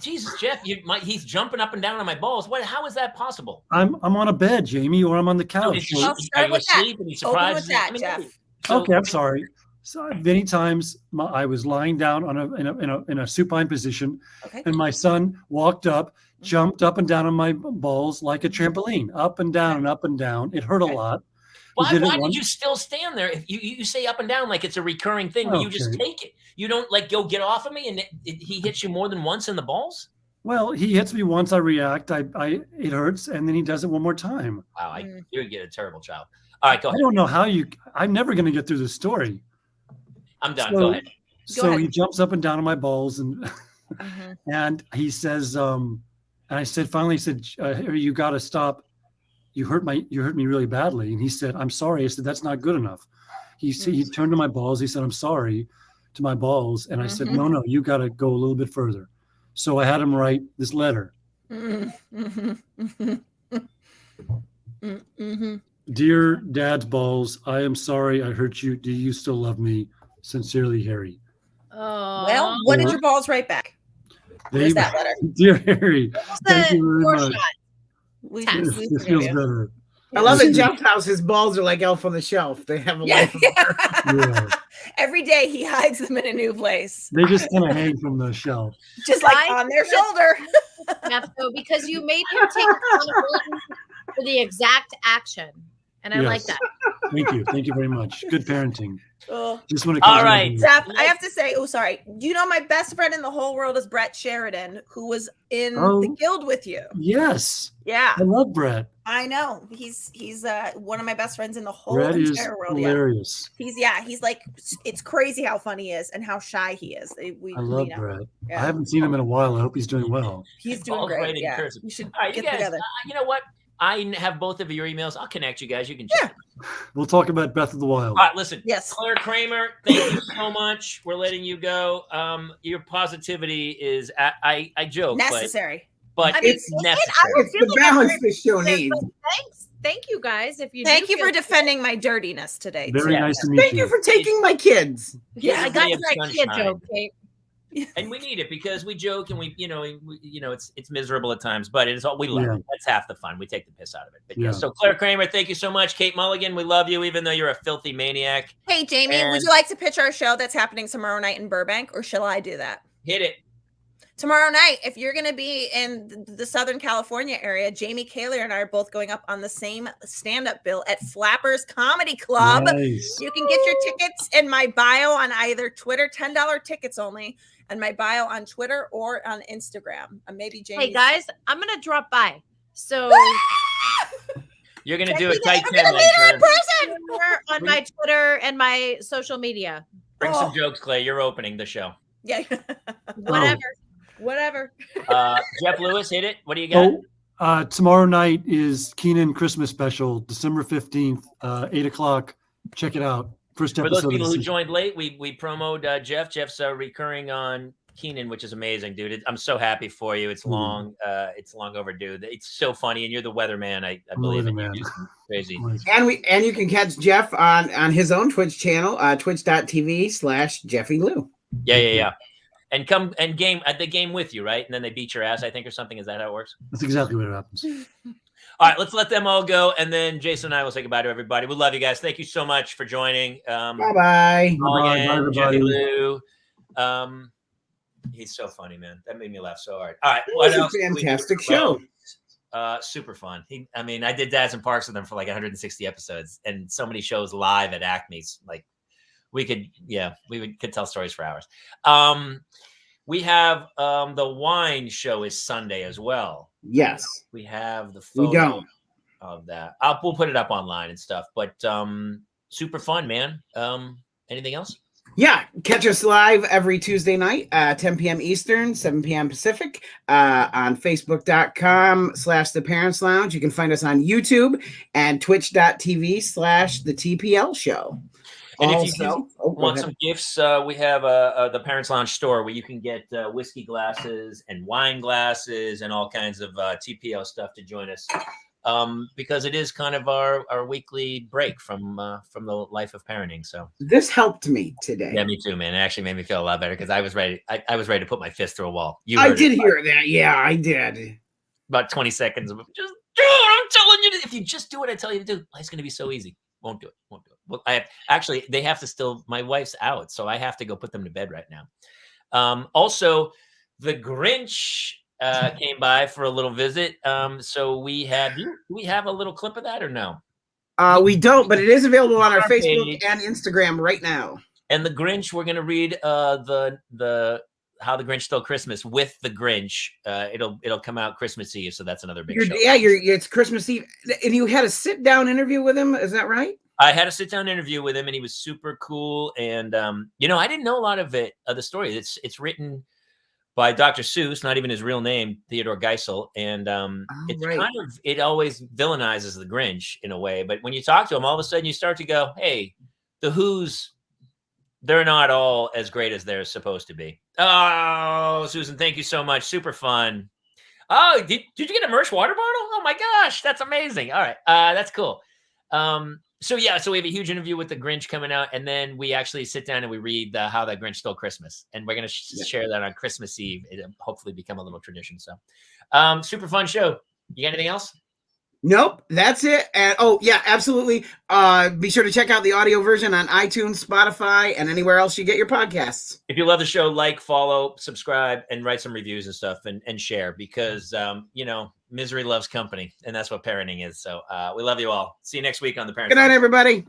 Jesus, Jeff, he's jumping up and down on my balls. How is that possible? I'm on a bed, Jamie, or I'm on the couch. I'll start with that. Open with that, Jeff. Okay, I'm sorry. So many times I was lying down in a supine position, and my son walked up, jumped up and down on my balls like a trampoline, up and down and up and down. It hurt a lot. Why did you still stand there? If you say up and down like it's a recurring thing, but you just take it. You don't go get off of me, and he hits you more than once in the balls? Well, he hits me once, I react, it hurts, and then he does it one more time. Wow, you get a terrible child. All right, go ahead. I don't know how I'm never going to get through this story. I'm done. Go ahead. He jumps up and down on my balls, and and he says, and I said, finally, you got to stop. You hurt me really badly. And he said, I'm sorry. I said, that's not good enough. He turned to my balls. He said, I'm sorry to my balls. And I said, no, you got to go a little bit further. So I had him write this letter. Dear Dad's balls, I am sorry I hurt you. Do you still love me? Sincerely, Harry. Well, what did your balls write back? Where's that letter? Dear Harry, thank you very much. This feels better. I love it. Jeff's house, his balls are like Elf on the Shelf. They have a life of their own. Every day he hides them in a new place. They just kind of hang from the shelf. Just like on their shoulder. Because you made him take accountability for the exact action. And I like that. Thank you very much. Good parenting. Just when it All right, Zeph, I have to say, you know, my best friend in the whole world is Brett Sheridan, who was in the guild with you. Yes. Yeah. I love Brett. I know. He's one of my best friends in the whole Brett entire is world. hilarious. He's like, it's crazy how funny he is and how shy he is. I love Brett. Yeah. I haven't seen him in a while. I hope he's doing well. He's doing great. Yeah. You should get you guys, together. You know what? I have both of your emails. I'll connect you guys. You can check. We'll talk about Breath of the Wild. All right, listen. Yes. Clare Kramer, thank you so much. We're letting you go. Your positivity is, I joke. Necessary. But I mean, it's necessary. It's the balance this show needs. Thank you guys. Thank you for defending my dirtiness today. Very nice to meet you. Thank you for taking my kids. Yeah, I got that kid joke, Kate. And we need it because we joke and we it's miserable at times, but it is all we love. Yeah. That's half the fun. We take the piss out of it. But so Clare Kramer, thank you so much. Kate Mulligan, we love you, even though you're a filthy maniac. Hey, Jamie, would you like to pitch our show that's happening tomorrow night in Burbank, or shall I do that? Hit it. Tomorrow night, if you're going to be in the Southern California area, Jamie Kaler and I are both going up on the same stand-up bill at Flappers Comedy Club. Nice. You can get your tickets in my bio on either Twitter, $10 tickets only, and my bio on Twitter or on Instagram. Maybe Jamie. Hey guys, I'm gonna drop by. So you're gonna do a tight 10 in person on my Twitter and my social media. Bring some jokes, Clay. You're opening the show. Yeah. Whatever. Jeff Lewis, hit it. What do you got? Tomorrow night is Kenan Christmas special, December 15th, 8:00. Check it out. First episode. For those people who joined late, we promoted Jeff. Jeff's recurring on Kenan, which is amazing, dude. I'm so happy for you. It's long overdue. It's so funny, and you're the weatherman. I believe in you. Crazy. And you can catch Jeff on his own Twitch channel, twitch.tv/JeffyLou. Yeah. And come and game at the game with you, right? And then they beat your ass, I think, or something. Is that how it works? That's exactly what happens. All right, let's let them all go, and then Jason and I will say goodbye to everybody. We love you guys. Thank you so much for joining. Bye-bye. Mulligan, Jeffy Lou. He's so funny, man. That made me laugh so hard. All right, what else? Fantastic show. Super fun. I did Dads and Parks with them for like 160 episodes, and so many shows live at Acme's. Like, we could tell stories for hours. We have the wine show is Sunday as well. Yes. We have the photo of that. We'll put it up online and stuff, but super fun, man. Anything else? Yeah. Catch us live every Tuesday night, 10 p.m. Eastern, 7 p.m. Pacific, on Facebook.com/The Parents Lounge. You can find us on YouTube and Twitch.tv/The TPL Show. And if you want some gifts, we have the Parents Lounge store where you can get whiskey glasses and wine glasses and all kinds of TPO stuff to join us, because it is kind of our weekly break from the life of parenting. So this helped me today. Yeah, me too, man. It actually made me feel a lot better because I was ready. I was ready to put my fist through a wall. I did hear that. Yeah, I did. About 20 seconds of just do it. I'm telling you, if you just do what I tell you to do, life's going to be so easy. Won't do it. Well, they have to still, my wife's out, so I have to go put them to bed right now. Also, the Grinch came by for a little visit. So we have a little clip of that or no? We don't, but it is available on our Facebook and Instagram right now. And the Grinch, we're going to read the How the Grinch Stole Christmas with the Grinch. It'll come out Christmas Eve, so that's another big show. Yeah, it's Christmas Eve, and you had a sit-down interview with him. Is that right? I had a sit-down interview with him, and he was super cool. And I didn't know a lot of the story. It's written by Dr. Seuss, not even his real name, Theodore Geisel, and it always villainizes the Grinch in a way. But when you talk to him, all of a sudden you start to go, "Hey, the Who's." They're not all as great as they're supposed to be. Oh, Susan, thank you so much. Super fun. Oh, did you get a merch water bottle? Oh my gosh, that's amazing. All right, that's cool. So we have a huge interview with the Grinch coming out, and then we actually sit down and we read How the Grinch Stole Christmas, and we're going to share that on Christmas Eve. It'll hopefully become a little tradition. So, super fun show. You got anything else? Nope, that's it. And absolutely. Be sure to check out the audio version on iTunes, Spotify, and anywhere else you get your podcasts. If you love the show, like, follow, subscribe, and write some reviews and stuff, and share, because misery loves company, and that's what parenting is. So we love you all. See you next week on The Parents. Good night, everybody.